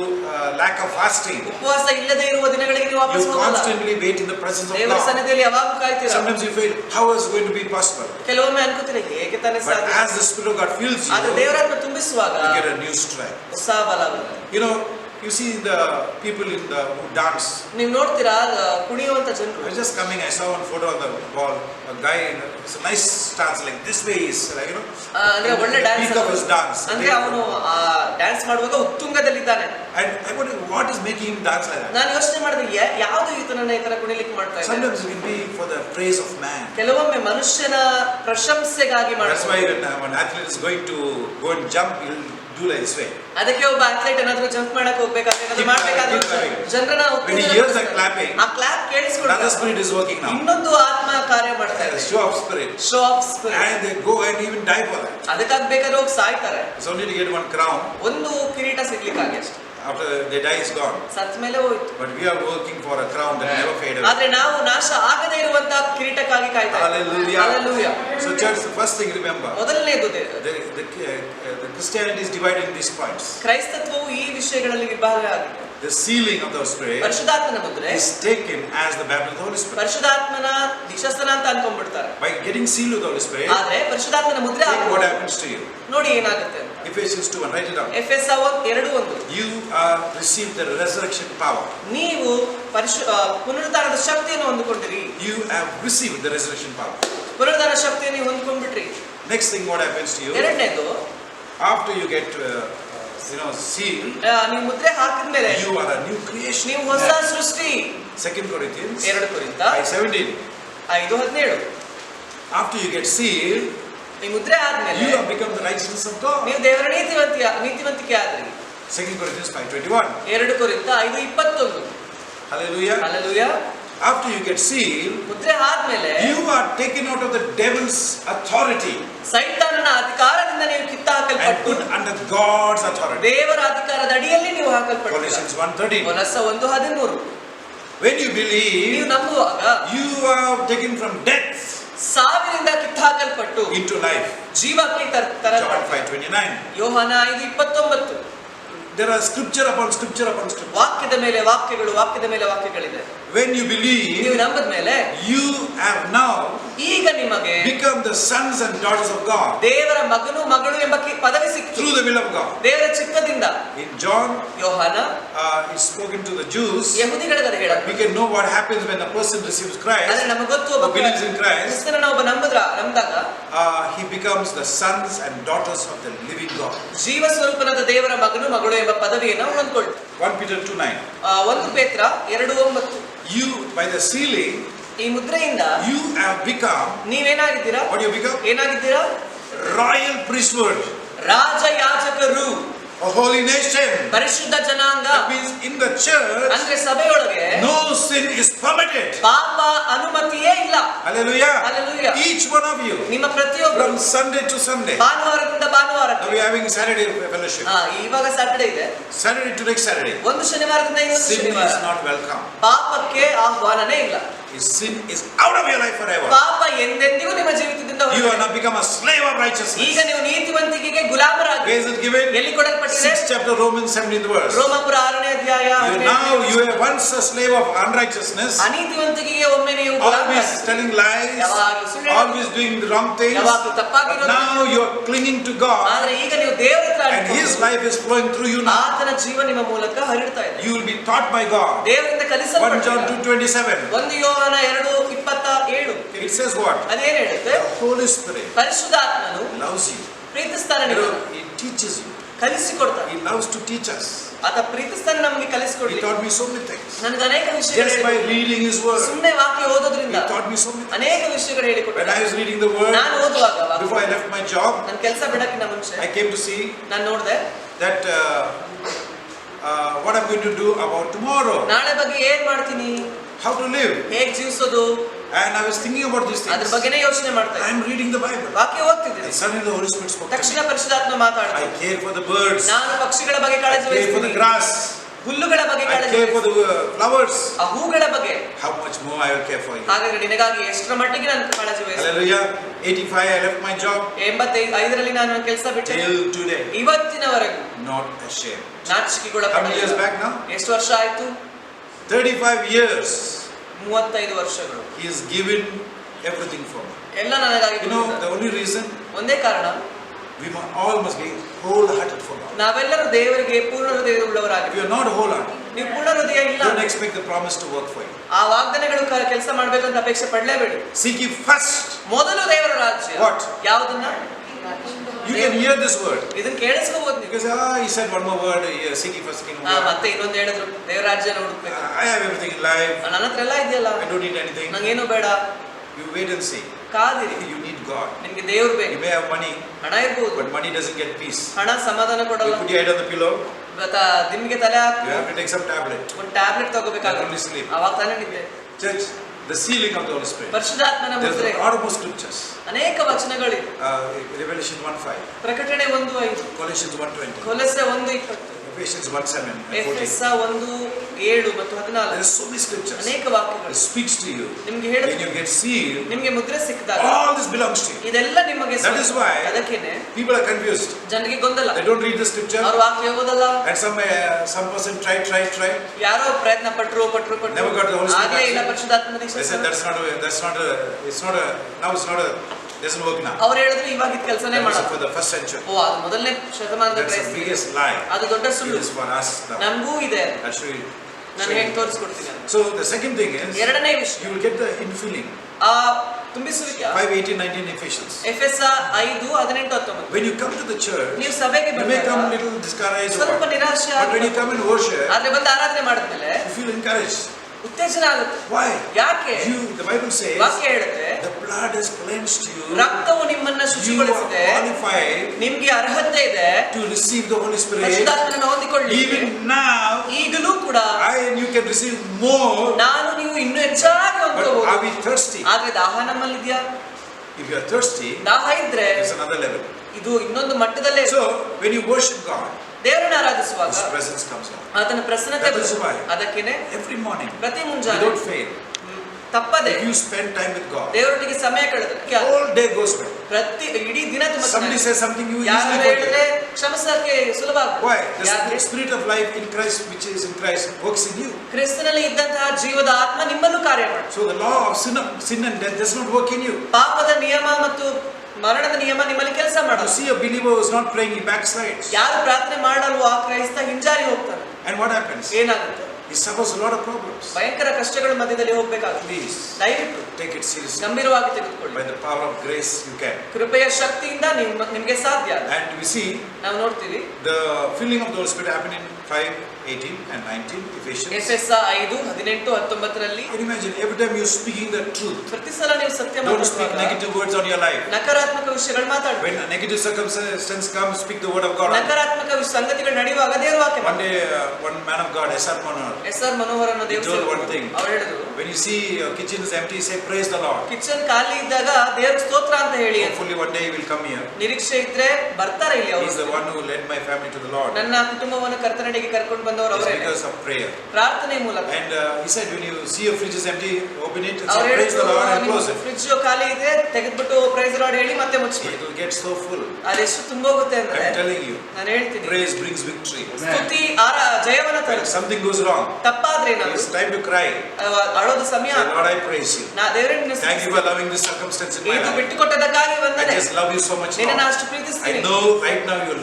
lack of fasting. ಉಪವಾಸ ಇಲ್ಲದೆ ಇರುವ ದಿನಗಳಿಗೆ ನೀವು ವಾಪಸ್ You ಹೋಗಲ್ಲ. constantly wait in the presence of ದೇವರ God. ಸನ್ನಿಧಿಯಲ್ಲಿ ಯಾವಾಗ ಕಾಯ್ತೀರಾ? Sometimes you feel, how is it going to be possible? ಕೆಲವೊಮ್ಮೆ ಅನ್ಕೋತೀರಾ ಹೇಗೆ ತಾನೇ But ಸಾಧ್ಯ? as the Spirit of God fills ಆದ್ರೆ you, ದೇವರಾತ್ಮ ತುಂಬಿಸುವಾಗ you get a new strength. ಹೊಸ ಬಲ ಬರುತ್ತೆ. You know, you see the people who dance. ನೀವು ನೋಡ್ತೀರಾ ಕುಣಿಯುವಂತ ಜನರು. I was just coming, I saw one photo on the wall. A guy, it's a nice stance, like this way is, like, you know. ಅಂದ್ರೆ ಒಳ್ಳೆ The peak of his dance. ಅಂದ್ರೆ ಅವನು dance ಮಾಡುವಾಗ ಉತ್ತುಂಗದಲ್ಲಿದ್ದಾನೆ. And I wonder what is making him dance like that. ನಾನು ಯೋಚನೆ ಮಾಡಿದ್ರೆ ಯಾವುದು ಈತನನ್ನ ಈ ತರ ಕುಣಿಲಿಕ್ಕೆ ಮಾಡ್ತಾ ಇದ್ದಾನೆ? Sometimes it can be for the praise of man. ಕೆಲವೊಮ್ಮೆ ಮನುಷ್ಯನ ಪ್ರಶಂಸೆಗಾಗಿ That's ಮಾಡ್ತಾರೆ. why when an athlete is going to go and jump, he'll do like this way. ಅದಕ್ಕೆ ಒಬ್ಬ ಅಥ್ಲೀಟ್ ಏನಾದ್ರೂ ಜಂಪ್ ಮಾಡಕ್ಕೆ ಹೋಗ್ಬೇಕಾದ್ರೆ ಏನಾದ್ರೂ Keep ಮಾಡ್ಬೇಕಾದ್ರೆ clapping. ಜನರನ್ನ When he hears that clapping, ಆ clap another ಕೇಳಿಸ್ಕೊಂಡ್ರೆ spirit is working now. ಇನ್ನೊಂದು ಆತ್ಮ ಕಾರ್ಯ ಮಾಡ್ತಾ The ಇದೆ. show of spirit. Show of spirit. And they go and even die for that. ಅದಕ್ಕಾಗಿ ಬೇಕಾದ್ರೆ ಹೋಗಿ ಸಾಯ್ತಾರೆ. It's only to get one crown. ಒಂದು ಕಿರೀಟ ಸಿಗ್ಲಿಕ್ಕಾಗಿ ಅಷ್ಟೇ. After they die, it's gone. ಸತ್ ಮೇಲೆ ಹೋಯ್ತು. But we are working for a crown that never fades away. ಆದ್ರೆ ನಾವು ನಾಶ ಆಗದೇ ಇರುವಂತ ಕಿರೀಟಕ್ಕಾಗಿ ಕಾಯ್ತಾ ಇದ್ದೀವಿ. Hallelujah. Hallelujah. So church, the first thing remember, ಮೊದಲನೇದು the Christianity is divided in these points. ಕ್ರೈಸ್ತತ್ವವು ಈ ವಿಷಯಗಳಲ್ಲಿ ವಿಭಾಗ ಆಗಿದೆ. The sealing of the Spirit ಪರಿಶುದ್ಧಾತ್ಮನ ಮುದ್ರೆ is taken as the baptism of the Holy Spirit. ಪರಿಶುದ್ಧಾತ್ಮನ ದೀಕ್ಷಾಸ್ನಾನ ಅಂತ ಅನ್ಕೊಂಡ್ಬಿಡ್ತಾರೆ. By getting sealed with the Holy Spirit, ಆದ್ರೆ ಪರಿಶುದ್ಧಾತ್ಮನ ಮುದ್ರೆ look what ಆಗುವಾಗ happens to you. ನೋಡಿ ಏನಾಗುತ್ತೆ. Ephesians 2:1, write it down. ಎಫೆಸ 2:1 You are received the resurrection power. ನೀವು ಪುನರುತ್ಥಾನದ ಶಕ್ತಿಯನ್ನು ಹೊಂದಿಕೊಂಡಿರಿ. You have received the resurrection power. ಪುನರುತ್ಥಾನ ಶಕ್ತಿಯನ್ನು ನೀವು ಹೊಂದ್ಕೊಂಡ್ಬಿಟ್ರಿ. Next thing what happens to you, ಎರಡನೇದು after you get sealed, ನೀವು ಮುದ್ರೆ ಹಾಕಿದ್ಮೇಲೆ you are a new creation. ನೀವು ಹೊಸ ಸೃಷ್ಟಿ. 2 Corinthians 2 ಕೊರಿಂಥ 5:17. 5:17 After you get sealed, ಈ ಮುದ್ರೆ ಆದ್ಮೇಲೆ you have become the righteousness of God. ನೀವು ದೇವರ ನೀತಿವಂತಿಕೆ ಆದ್ರಿ. 2 Corinthians 5:21. 2 ಕೊರಿಂಥ 5:21 Hallelujah. Hallelujah. After you get sealed, ಮುದ್ರೆ ಆದ್ಮೇಲೆ you are taken out of the devil's authority ಸೈತಾನನ ಅಧಿಕಾರದಿಂದ ನೀವು ಕಿತ್ತ and ಹಾಕಲ್ಪಟ್ಟು put under God's authority. ದೇವರ ಅಧಿಕಾರದ ಅಡಿಯಲ್ಲಿ ನೀವು ಹಾಕಲ್ಪಟ್ಟು. Colossians 1:13. ಕೊಲೊಸ್ಸ 1:13 When you believe, ನೀವು ನಂಬುವಾಗ you are taken from death ಸಾವಿನಿಂದ ಕಿತ್ತ ಹಾಕಲ್ಪಟ್ಟು into life. ಜೀವಕ್ಕೆ John 5:29. ಯೋಹಾನ 5:29 There are scripture upon scripture upon scripture. ವಾಕ್ಯದ ಮೇಲೆ ವಾಕ್ಯಗಳು ವಾಕ್ಯದ ಮೇಲೆ ವಾಕ್ಯಗಳಿದೆ. When you ನೀವು believe, ನಂಬದ ಮೇಲೆ you have now ಈಗ ನಿಮಗೆ become the sons and daughters of God ದೇವರ ಮಗನು ಮಗಳು ಎಂಬ ಪದವಿ ಸಿಕ್ತು. through the will of God. ದೇವರ ಚಿತ್ತದಿಂದ. In John, ಯೋಹಾನ it's spoken to the Jews. ಯಹೂದಿಗಳಿಗೆ ಹೇಳ We can know what happens when a person receives Christ ಆದ್ರೆ ನಮಗೆ ಗೊತ್ತು or ಒಬ್ಬ believes in Christ. ಕ್ರಿಸ್ತನನ್ನ ಒಬ್ಬ ನಂಬದಾಗ He becomes the sons and daughters of the living God. ಜೀವ ಸ್ವರೂಪನಾದ ದೇವರ ಮಗನು ಮಗಳು ಎಂಬ ಪದವಿಯನ್ನು ಹೊಂದ್ಕೊಳ್ತಾರೆ. 1 Peter 2:9. 1 ಪೇತ್ರ 2:9 You, by the sealing, ಈ ಮುದ್ರೆಯಿಂದ you have become, ನೀವೇನಾಗಿದ್ದೀರಾ? what do you become? ಏನಾಗಿದ್ದೀರಾ? Royal priesthood. ರಾಜ ಯಾಜಕರು. a holy nation. ಪರಿಶುದ್ಧ ಜನಾಂಗ. That means in the church, ಅಂದ್ರೆ ಸಭೆಯೊಳಗೆ no sin is permitted. ಪಾಪ ಅನುಮತಿಯೇ ಇಲ್ಲ. Hallelujah. Hallelujah. Each one of you, ನಿಮ್ಮ ಪ್ರತಿಯೊಬ್ಬರು from Sunday to Sunday. ಭಾನುವಾರದಿಂದ ಭಾನುವಾರಕ್ಕೆ. Now we are having Saturday fellowship. ಇವಾಗ ಸ್ಯಾಟರ್ಡೇ ಇದೆ. Saturday to next Saturday. ಒಂದು ಶನಿವಾರದಿಂದ ಇನ್ನೊಂದು Sin ಶನಿವಾರ. is not welcome. ಪಾಪಕ್ಕೆ ಆಹ್ವಾನನೇ ಇಲ್ಲ. Sin is out of your life forever. ಪಾಪ ಎಂದೆಂದಿಗೂ ನಿಮ್ಮ ಜೀವಿತದಿಂದ You ಹೊರಗಿದೆ. are now become a slave of righteousness. ಈಗ ನೀವು ನೀತಿವಂತಿಕೆಗೆ ಗುಲಾಮರಾಗಿ. Where is it given? ಎಲ್ಲಿ ಕೊಡಲ್ಪಟ್ಟಿದೆ? 6th chapter Romans 17th verse. ರೋಮಪುರ 6ನೇ ಅಧ್ಯಾಯ. Now you were once a slave of unrighteousness. ಅನೀತಿವಂತಿಕೆಗೆ ಒಮ್ಮೆ ನೀವು Always telling lies. Always doing the wrong things. But now you are clinging to God. ಆದರೆ ಈಗ ನೀವು ದೇವರ ಹತ್ರ And His life is flowing through you now. ಆತನ ಜೀವ ನಿಮ್ಮ ಮೂಲಕ ಹರಿಡ್ತಾ ಇದೆ. You will be taught by God. ದೇವರಿಂದ 1 John 2:27. 1 ಯೋಹಾನ 2:27. It says what? ಅದೇನು ಹೇಳುತ್ತೆ? The Holy Spirit ಪರಿಶುದ್ಧಾತ್ಮನು loves you. ಪ್ರೀತಿಸ್ತಾನೆ You ನಿಮ್ಮನ್ನು. know, He teaches you. ಕಲಿಸಿಕೊಡ್ತಾನೆ. He loves to teach us. ಆತ ಪ್ರೀತಿಸ್ತಾನೆ ನಮಗೆ He ಕಲಿಸಿಕೊಡ್ಲಿ. taught me so many things. ನನಗೆ ಅನೇಕ Just ವಿಷಯಗಳು by reading His word. ಸುಮ್ಮನೆ ವಾಕ್ಯ ಓದೋದ್ರಿಂದ He taught me so many things. ಅನೇಕ ವಿಷಯಗಳು When ಹೇಳಿಕೊಟ್ಟ. I was reading the word, ನಾನು ಓದುವಾಗ before I left my job, ನನ್ನ ಕೆಲಸ ಬಿಡಕ್ಕಿಂತ ಮುಂಚೆ I came to see ನಾನು ನೋಡಿದೆ that what I'm going to do about tomorrow, ನಾಳೆ ಬಗ್ಗೆ ಏನ್ ಮಾಡ್ತೀನಿ, how to live. ಹೇಗ್ ಜೀವಿಸೋದು, And I was thinking about these ಅದ್ರ things. ಬಗ್ಗೆನೇ ಯೋಚನೆ ಮಾಡ್ತಾ I ಇದ್ದೆ. am reading the Bible. ವಾಕ್ಯ ಓದ್ತಿದ್ದೀನಿ. And suddenly the Holy Spirit spoke to ತಕ್ಷಣ me. ಪರಿಶುದ್ಧಾತ್ಮ I ಮಾತಾಡ್ತಾನೆ. care for the birds. ನಾನು ಪಕ್ಷಿಗಳ ಬಗ್ಗೆ I ಕಾಳಜಿ care for the ವಹಿಸ್ತೀನಿ. grass. ಹುಲ್ಲುಗಳ ಬಗ್ಗೆ I ಕಾಳಜಿ care for ವಹಿಸ್ತೀನಿ. the flowers. ಆ ಹೂಗಳ ಬಗ್ಗೆ. How much more I will care for you. ಹಾಗಾದ್ರೆ ನಿನಗಾಗಿ ಎಷ್ಟರ ಮಟ್ಟಿಗೆ ನಾನು ಕಾಳಜಿ ವಹಿಸ್ತೀನಿ. Hallelujah. 85 I left my job. 85ರಲ್ಲಿ ನಾನು ನನ್ನ ಕೆಲಸ ಬಿಟ್ಟೆ. Till today. ಇವತ್ತಿನವರೆಗೂ Not ashamed. ನಾಚಿಕೆಗೊಳಪಡಲಿಲ್ಲ. How many years back now? ಎಷ್ಟು ವರ್ಷ ಆಯ್ತು? 35 years. 35 ವರ್ಷಗಳು. He has given everything for me. ಎಲ್ಲ ನನಗಾಗಿ You know, the only reason ಒಂದೇ ಕಾರಣ, we all must be wholehearted for God. ನಾವೆಲ್ಲರೂ ದೇವರಿಗೆ ಪೂರ್ಣ If ಹೃದಯವುಳ್ಳವರಾಗಿ. you are not wholehearted, ನೀವು ಪೂರ್ಣ ಹೃದಯ ಇಲ್ಲ, don't expect the promise to work for you. ಆ ವಾಗ್ದಾನಗಳು ಕೆಲಸ ಮಾಡಬೇಕು ಅಂತ ಅಪೇಕ್ಷೆ ಪಡಲೇಬೇಡಿ. Seek ye first. ಮೊದಲು ದೇವರ ರಾಜ್ಯ. What? ಯಾವುದನ್ನ? You can hear this word. ಇದನ್ನ ಕೇಳಿಸ್ಕೋಬಹುದು ನೀವು. Because he said one more word, seek ye first kingdom of God. ಮತ್ತೆ ಇನ್ನೊಂದು ಹೇಳಿದ್ರು, ದೇವರ ರಾಜ್ಯನ ಹುಡುಕ್ಬೇಕು. I have everything in life. ನನ್ನ ಹತ್ರ ಎಲ್ಲ ಇದೆಯಲ್ಲ, I don't need anything. ನಂಗೇನು ಬೇಡ. You wait and see. ಕಾದಿರಿ, You need God. ನಿಮ್ಗೆ ದೇವ್ರು You ಬೇಕು. may have money, ಹಣ ಇರ್ಬೋದು, but money doesn't get peace. ಹಣ ಸಮಾಧಾನ You ಕೊಡಲ್ಲ. put your head on the pillow, ನಿಮ್ಗೆ ತಲೆ you hockey have to take some tablet. ಒಂದು ಟ್ಯಾಬ್ಲೆಟ್ Then only ತಗೋಬೇಕಾಗುತ್ತೆ. sleep. ಅವಾಗ ತಾನೇ ನಿದ್ದೆ. Church, the sealing of the Holy Spirit. ಪರಿಶುದ್ಧಾತ್ಮನ There's ಮುದ್ರೆ. a lot of more scriptures. ಅನೇಕ ವಚನಗಳಿವೆ. Revelation 1:5, ಪ್ರಕಟಣೆ 1:5, Colossians 1:20, ಕೊಲೊಸ್ಸೆ 1:20, Ephesians 1:7 and 14. ಎಫೆಸ 1:7 ಮತ್ತು 14. There are so many scriptures. ಅನೇಕ It ವಾಕ್ಯಗಳು speaks to you. ನಿಮ್ಗೆ When ಹೇಳುತ್ತೆ, you get sealed, ನಿಮ್ಗೆ ಮುದ್ರೆ ಸಿಕ್ಕಿದಾಗ all this belongs to you. ಇದೆಲ್ಲ ನಿಮಗೆ That is why ಅದಕ್ಕೇನೆ people are confused. ಜನರಿಗೆ ಗೊಂದಲ. They don't read the scripture. ಅವ್ರು ವಾಕ್ಯ ಓದಲ್ಲ. And some person tried. ಯಾರೋ ಪ್ರಯತ್ನ ಪಟ್ರು Never got the Holy Spirit. ಆಗ್ಲೇ ಇಲ್ಲ ಪರಿಶುದ್ಧಾತ್ಮನ They ದೀಕ್ಷೆ. said now it's not a, doesn't work now. ಅವ್ರು ಹೇಳಿದ್ರು ಇವಾಗ ಇದು ಕೆಲಸನೇ That was ಮಾಡಲ್ಲ. for the first century. ಓ, ಅದು ಮೊದಲನೇ ಶತಮಾನದ That's the ಕ್ರೈಸ್ತ. biggest lie. ಅದು ದೊಡ್ಡ It ಸುಳ್ಳು. is for us now. ನಮಗೂ ಇದೆ. I'll show you. ನಾನು ಹೇಗೆ ತೋರಿಸ್ಕೊಡ್ತೀನಿ. So the second thing is, ಎರಡನೇ ವಿಷಯ, you will get the infilling. ಆ ತುಂಬಿಸುವಿಕೆ. 5:18-19 Ephesians. ಎಫೆಸ 5:18-19. When you come to the church, ನೀವು ಸಭೆಗೆ you may come ಬಂದಾಗ little discouraged, ಸ್ವಲ್ಪ ನಿರಾಶೆ but when you come and worship, ಆದ್ರೆ ಬಂದು ಆರಾಧನೆ ಮಾಡಿದ್ಮೇಲೆ you feel encouraged. ಉತ್ತೇಜನ ಆಗುತ್ತೆ. Why? ಯಾಕೆ? The Bible says, ವಾಕ್ಯ ಹೇಳುತ್ತೆ, the blood has cleansed you. ರಕ್ತವು ನಿಮ್ಮನ್ನ You are ಶುಚಿಗೊಳಿಸಿದೆ, qualified ನಿಮ್ಗೆ ಅರ್ಹತೆ ಇದೆ to receive the Holy Spirit. ಪರಿಶುದ್ಧಾತ್ಮನನ್ನು ಹೊಂದಿಕೊಳ್ಳಿ. Even now, ಈಗಲೂ ಕೂಡ you can receive more. ನಾನು ನೀವು ಇನ್ನೂ ಹೆಚ್ಚಾಗಿ But ಹೊಂದ್ಕೋಬಹುದು. are we thirsty? ಆದ್ರೆ ದಾಹ ನಮ್ಮಲ್ಲಿದ್ಯಾ? If you are thirsty, ದಾಹ ಇದ್ರೆ it's another level. ಇದು ಇನ್ನೊಂದು ಮಟ್ಟದಲ್ಲೇ. So when you worship God, ದೇವರನ್ನ ಆರಾಧಿಸುವಾಗ His presence comes down. ಆತನ ಪ್ರಸನ್ನತೆ That is why ಅದಕ್ಕೇನೆ every morning, ಪ್ರತಿ ಮುಂಜಾನೆ without fail, ತಪ್ಪದೆ if you spend time with God, ದೇವರೊಟ್ಟಿಗೆ ಸಮಯ ಕಳೆದ್ರೆ whole day goes well. ಪ್ರತಿ ಇಡೀ ದಿನ ತುಂಬಾ Somebody says something, you ಯಾರು easily ಹೇಳಿದ್ರೆ forget. ಕ್ಷಮಿಸಕ್ಕೆ ಸುಲಭ Why? ಯಾಕೆ? The spirit of life in Christ, which is in Christ, works in you. ಕ್ರಿಸ್ತನಲ್ಲಿ ಇದ್ದಂತಹ ಜೀವದ ಆತ್ಮ ನಿಮ್ಮನ್ನು ಕಾರ್ಯ ಮಾಡುತ್ತೆ. So the law of sin and death does not work in you. ಪಾಪದ ನಿಯಮ ಮತ್ತು ಮರಣದ ನಿಯಮ ನಿಮ್ಮಲ್ಲಿ ಕೆಲಸ You ಮಾಡಲ್ಲ. see a believer who is not praying, he backslides. ಯಾರು ಪ್ರಾರ್ಥನೆ ಮಾಡಲ್ವೋ ಆ ಕ್ರೈಸ್ತ ಹಿಂಜಾರಿ ಹೋಗ್ತಾನೆ. And what happens? ಏನಾಗುತ್ತೆ? He suffers a lot of problems. ಭಯಂಕರ ಕಷ್ಟಗಳ ಮಧ್ಯದಲ್ಲಿ ಹೋಗ್ಬೇಕಾಗುತ್ತೆ. Please ದಯವಿಟ್ಟು take it seriously. ಗಂಭೀರವಾಗಿ ತೆಗೆದುಕೊಳ್ಳಿ. By the power of grace, you can. ಕೃಪೆಯ ಶಕ್ತಿಯಿಂದ ನಿಮ್ಗೆ ಸಾಧ್ಯ. And we see ನಾವು ನೋಡ್ತೀವಿ the filling of the Holy Spirit happened in 5:18 and 19, Ephesians. ಎಫೆಸ 5:18-19 Can you imagine every time you're speaking the truth? ಪ್ರತಿ ಸಲ ನೀವು ಸತ್ಯ Don't speak ಮಾತಾಡುವಾಗ negative words on your life. ನಕಾರಾತ್ಮಕ ವಿಷಯಗಳು ಮಾತಾಡಬೇಡಿ. When a negative circumstance comes, speak the word of God. ನಕಾರಾತ್ಮಕ ಸಂಗತಿಗಳು ನಡೆಯುವಾಗ ದೇವರ ವಾಕ್ಯ One day, one man of God, S.R. Manohar, ಎಸ್.ಆರ್. Manohar ಅನ್ನೋ he told one thing. ಅವರು ಹೇಳಿದ್ರು, When you see your kitchen is empty, say praise the Lord. Kitchen ಖಾಲಿ ಇದ್ದಾಗ ದೇವರ ಸ್ತೋತ್ರ ಅಂತ ಹೇಳಿ. Hopefully one day he will come here. ನಿರೀಕ್ಷೆ ಇದ್ರೆ ಬರ್ತಾರೆ ಇಲ್ಲಿ ಅವರು. He is the one who led my family to the Lord. ನನ್ನ ಕುಟುಂಬವನ್ನು ಕರ್ತನೆಡೆಗೆ ಕರ್ಕೊಂಡು ಬಂದವರು It's ಅವರೇ. because of prayer. ಪ್ರಾರ್ಥನೆ ಮೂಲಕ. And he said, when you see your fridge is empty, open it and say praise the Lord and close it. Fridge ಖಾಲಿ ಇದೆ, ತೆಗೆದ್ಬಿಟ್ಟು ಪ್ರೈಸ್ ಲಾರ್ಡ್ ಹೇಳಿ ಮತ್ತೆ ಮುಚ್ಚಿಬಿಡಿ. It will get so full. ಅದೆಷ್ಟು ತುಂಬೋಗುತ್ತೆ ಅಂದ್ರೆ I'm telling you. ನಾನು ಹೇಳ್ತೀನಿ. Praise brings victory. ಸ್ತುತಿ ಜಯವನ್ನು When ತರುತ್ತೆ. something goes wrong, ತಪ್ಪಾದ್ರೆ ಏನಾದ್ರು it's time to cry. ಅಳೋದು ಸಮಯ. Say, Lord, I praise you. ನಾ ದೇವರೇ ನಿನ್ನ Thank you for allowing this circumstance in my ಇದು life. ಬಿಟ್ಟುಕೊಟ್ಟದಕ್ಕಾಗಿ I ವಂದನೆ. just love you so much, ನಿನ್ನನ್ನು Lord. ಅಷ್ಟು I ಪ್ರೀತಿಸ್ತೀನಿ. know right now you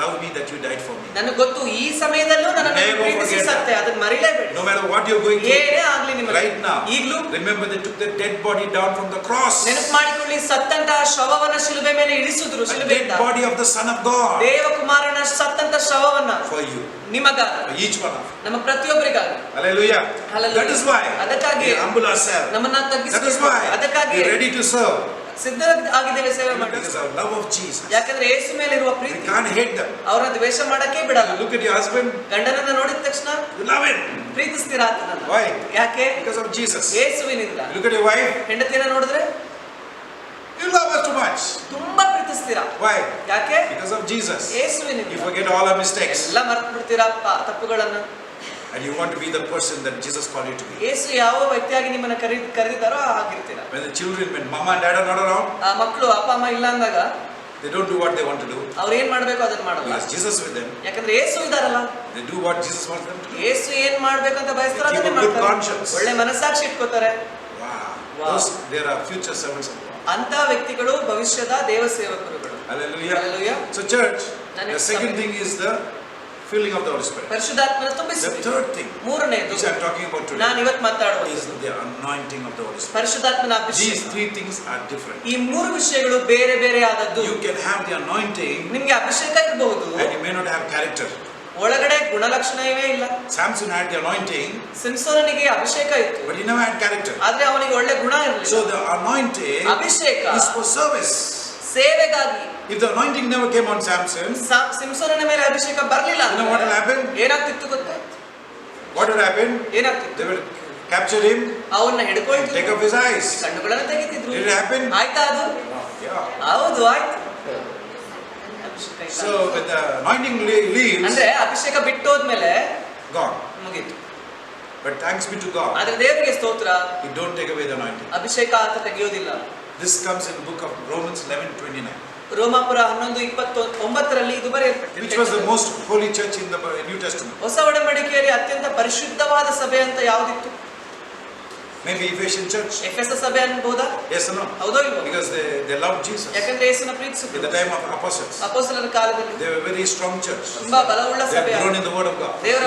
love me that you died for me. ನನಗೆ ಗೊತ್ತು ಈ ಸಮಯದಲ್ಲೂ ನನ್ನನ್ನು Never ಪ್ರೀತಿಸಿ forget ಸತ್ಯ, ಅದನ್ನ ಮರಿಲೇಬೇಡಿ. No matter what you're going through, ಏನೇ ಆಗ್ಲಿ ನಿಮಗೆ right now, ಈಗಲೂ remember they took the dead body down from the cross. ನೆನಪು ಮಾಡಿಕೊಳ್ಳಿ, ಸತ್ತಂತಹ ಶವವನ್ನ ಶಿಲುಬೆ ಮೇಲೆ ಇಳಿಸಿದ್ರು. The ಶಿಲುಬೆಯಿಂದ dead body of the Son of God ದೇವಕುಮಾರನ ಸತ್ತಂತ ಶವವನ್ನ for you, ನಿಮಗಾಗಿ, for each one of you. ನಮ್ಮ ಪ್ರತಿಯೊಬ್ಬರಿಗಾಗಿ. Hallelujah. Hallelujah. That is why ಅದಕ್ಕಾಗಿ we humble ourselves. ನಮ್ಮನ್ನ That is ತಗ್ಗಿಸಿಕೊಳ್ಳಿ. why ಅದಕ್ಕಾಗಿ we are ready to serve. ಸಿದ್ಧರಾಗಿದ್ದೇವೆ ಸೇವೆ ಮಾಡಿ. Because of love of Jesus. ಯಾಕಂದ್ರೆ ಯೇಸು ಮೇಲೆ ಇರುವ We Preethi can't hate them. ಅವರನ್ನ ದ್ವೇಷ ಮಾಡಕ್ಕೆ ಬಿಡಲ್ಲ. You look at your husband, ಗಂಡನನ್ನ ನೋಡಿದ ತಕ್ಷಣ you love him. ಪ್ರೀತಿಸ್ತೀರಾ ಆತನನ್ನ. Why? ಯಾಕೆ? Because of Jesus. ಯೇಸುವಿನಿಂದ. You look at your wife, ಹೆಂಡತಿಯನ್ನ ನೋಡಿದ್ರೆ you love her too much. ತುಂಬಾ ಪ್ರೀತಿಸ್ತೀರಾ. Why? ಯಾಕೆ? Because of Jesus. ಯೇಸುವಿನಿಂದ. You forget all our mistakes. ಎಲ್ಲ ಮರೆತು ಬಿಡ್ತೀರಾ ತಪ್ಪುಗಳನ್ನ. And you want to be the person that Jesus called you to be. ಯೇಸು ಯಾವ ವ್ಯಕ್ತಿಯಾಗಿ ನಿಮ್ಮನ್ನ ಕರೆದಿದ್ದಾರೋ ಆಗಿರ್ತೀರಾ. When the children, when mama and dad are not around, ಆ ಮಕ್ಕಳು ಅಪ್ಪ ಅಮ್ಮ ಇಲ್ಲ ಅಂದಾಗ they don't do what they want to do. ಅವ್ರು ಏನ್ ಮಾಡ್ಬೇಕು ಅದನ್ನ ಮಾಡಲ್ಲ. Because Jesus with them, ಯಾಕಂದ್ರೆ ಯೇಸು ಇದಾರಲ್ಲ. they do what Jesus wants them to do. ಯೇಸು ಏನ್ ಮಾಡ್ಬೇಕಂತ ಬಯಸ್ತಾರೋ Keep ಅದನ್ನೇ a good ಮಾಡ್ತಾರೆ. conscience. ಒಳ್ಳೆ ಮನಸ್ಸಾಕ್ಷಿ ಇಟ್ಕೋತಾರೆ. Wow. Those, there are future servants of God. ಅಂತ ವ್ಯಕ್ತಿಗಳು ಭವಿಷ್ಯದ ದೇವ ಸೇವಕರುಗಳು. Hallelujah. Hallelujah. So church, the second thing is the filling of the Holy Spirit. ಪರಿಶುದ್ಧಾತ್ಮನ The ತುಂಬಿಸುವುದು. third thing, ಮೂರನೇದು which I am talking about today, ನಾನು ಇವತ್ತು ಮಾತಾಡುವುದು is the anointing of the Holy Spirit. ಪರಿಶುದ್ಧಾತ್ಮನ ಅಭಿಷೇಕ. These three things are different. ಈ ಮೂರು ವಿಷಯಗಳು ಬೇರೆ ಬೇರೆ ಆದದ್ದು. You can have the anointing ನಿಮ್ಗೆ ಅಭಿಷೇಕ ಇರಬಹುದು, and you may not have character. ಒಳಗಡೆ ಗುಣಲಕ್ಷಣವೇ ಇಲ್ಲ. Samson had the anointing, ಸಿಂಸೋನನಿಗೆ ಅಭಿಷೇಕ ಇತ್ತು, but he never had character. ಆದ್ರೆ ಅವನಿಗೆ ಒಳ್ಳೆ ಗುಣ ಇರಲಿಲ್ಲ. So the anointing ಅಭಿಷೇಕ is for service. ಸೇವೆಗಾಗಿ. If the anointing never came on Samson, ಸಿಂಸೋನನ ಮೇಲೆ ಅಭಿಷೇಕ ಬರಲಿಲ್ಲ you know what will happen? ಏನಾಗ್ತಿತ್ತು ಗೊತ್ತಾ? What will happen? ಏನಾಗ್ತಿತ್ತು? They will capture him, ಅವನ್ನ ಹಿಡ್ಕೊಳ್ತಿದ್ರು, take off his eyes. ಕಣ್ಣುಗಳನ್ನು ತೆಗಿತಿದ್ರು. Did it happen? ಆಯ್ತಾ ಅದು? Yeah. ಹೌದು, ಆಯ್ತು. ಅಭಿಷೇಕ ಇಲ್ಲ. So when the anointing leaves, ಅಂದ್ರೆ ಅಭಿಷೇಕ ಬಿಟ್ಟೋದ್ಮೇಲೆ gone. ಮುಗೀತು. But thanks be to God, ಆದ್ರೆ ದೇವರಿಗೆ ಸ್ತೋತ್ರ, He don't take away the anointing. ಅಭಿಷೇಕ ಆತ ತೆಗೆಯೋದಿಲ್ಲ. This comes in the book of Romans 11:29, ರೋಮಾಪುರ 11:29 ಇದು which was the ಬರೆಯಲ್ಪಟ್ಟಿದೆ. most holy church in the New Testament. ಹೊಸ ಒಡಂಬಡಿಕೆಯಲ್ಲಿ ಅತ್ಯಂತ ಪರಿಶುದ್ಧವಾದ ಸಭೆ ಅಂತ ಯಾವ್ದಿತ್ತು? Maybe Ephesian church. ಎಫೆಸ ಸಭೆ ಅನ್ಬಹುದಾ? Yes or no? ಹೌದೋ ಇಲ್ವೋ? Because they loved Jesus. ಯಾಕಂದ್ರೆ ಯೇಸುನ In ಪ್ರೀತಿಸಿದ್ರು. the time of apostles, ಅಪೊಸ್ತಲರ ಕಾಲದಲ್ಲಿ they were a very strong church. ತುಂಬಾ ಬಲವುಳ್ಳ They had ಸಭೆ. grown in the word of God. ದೇವರ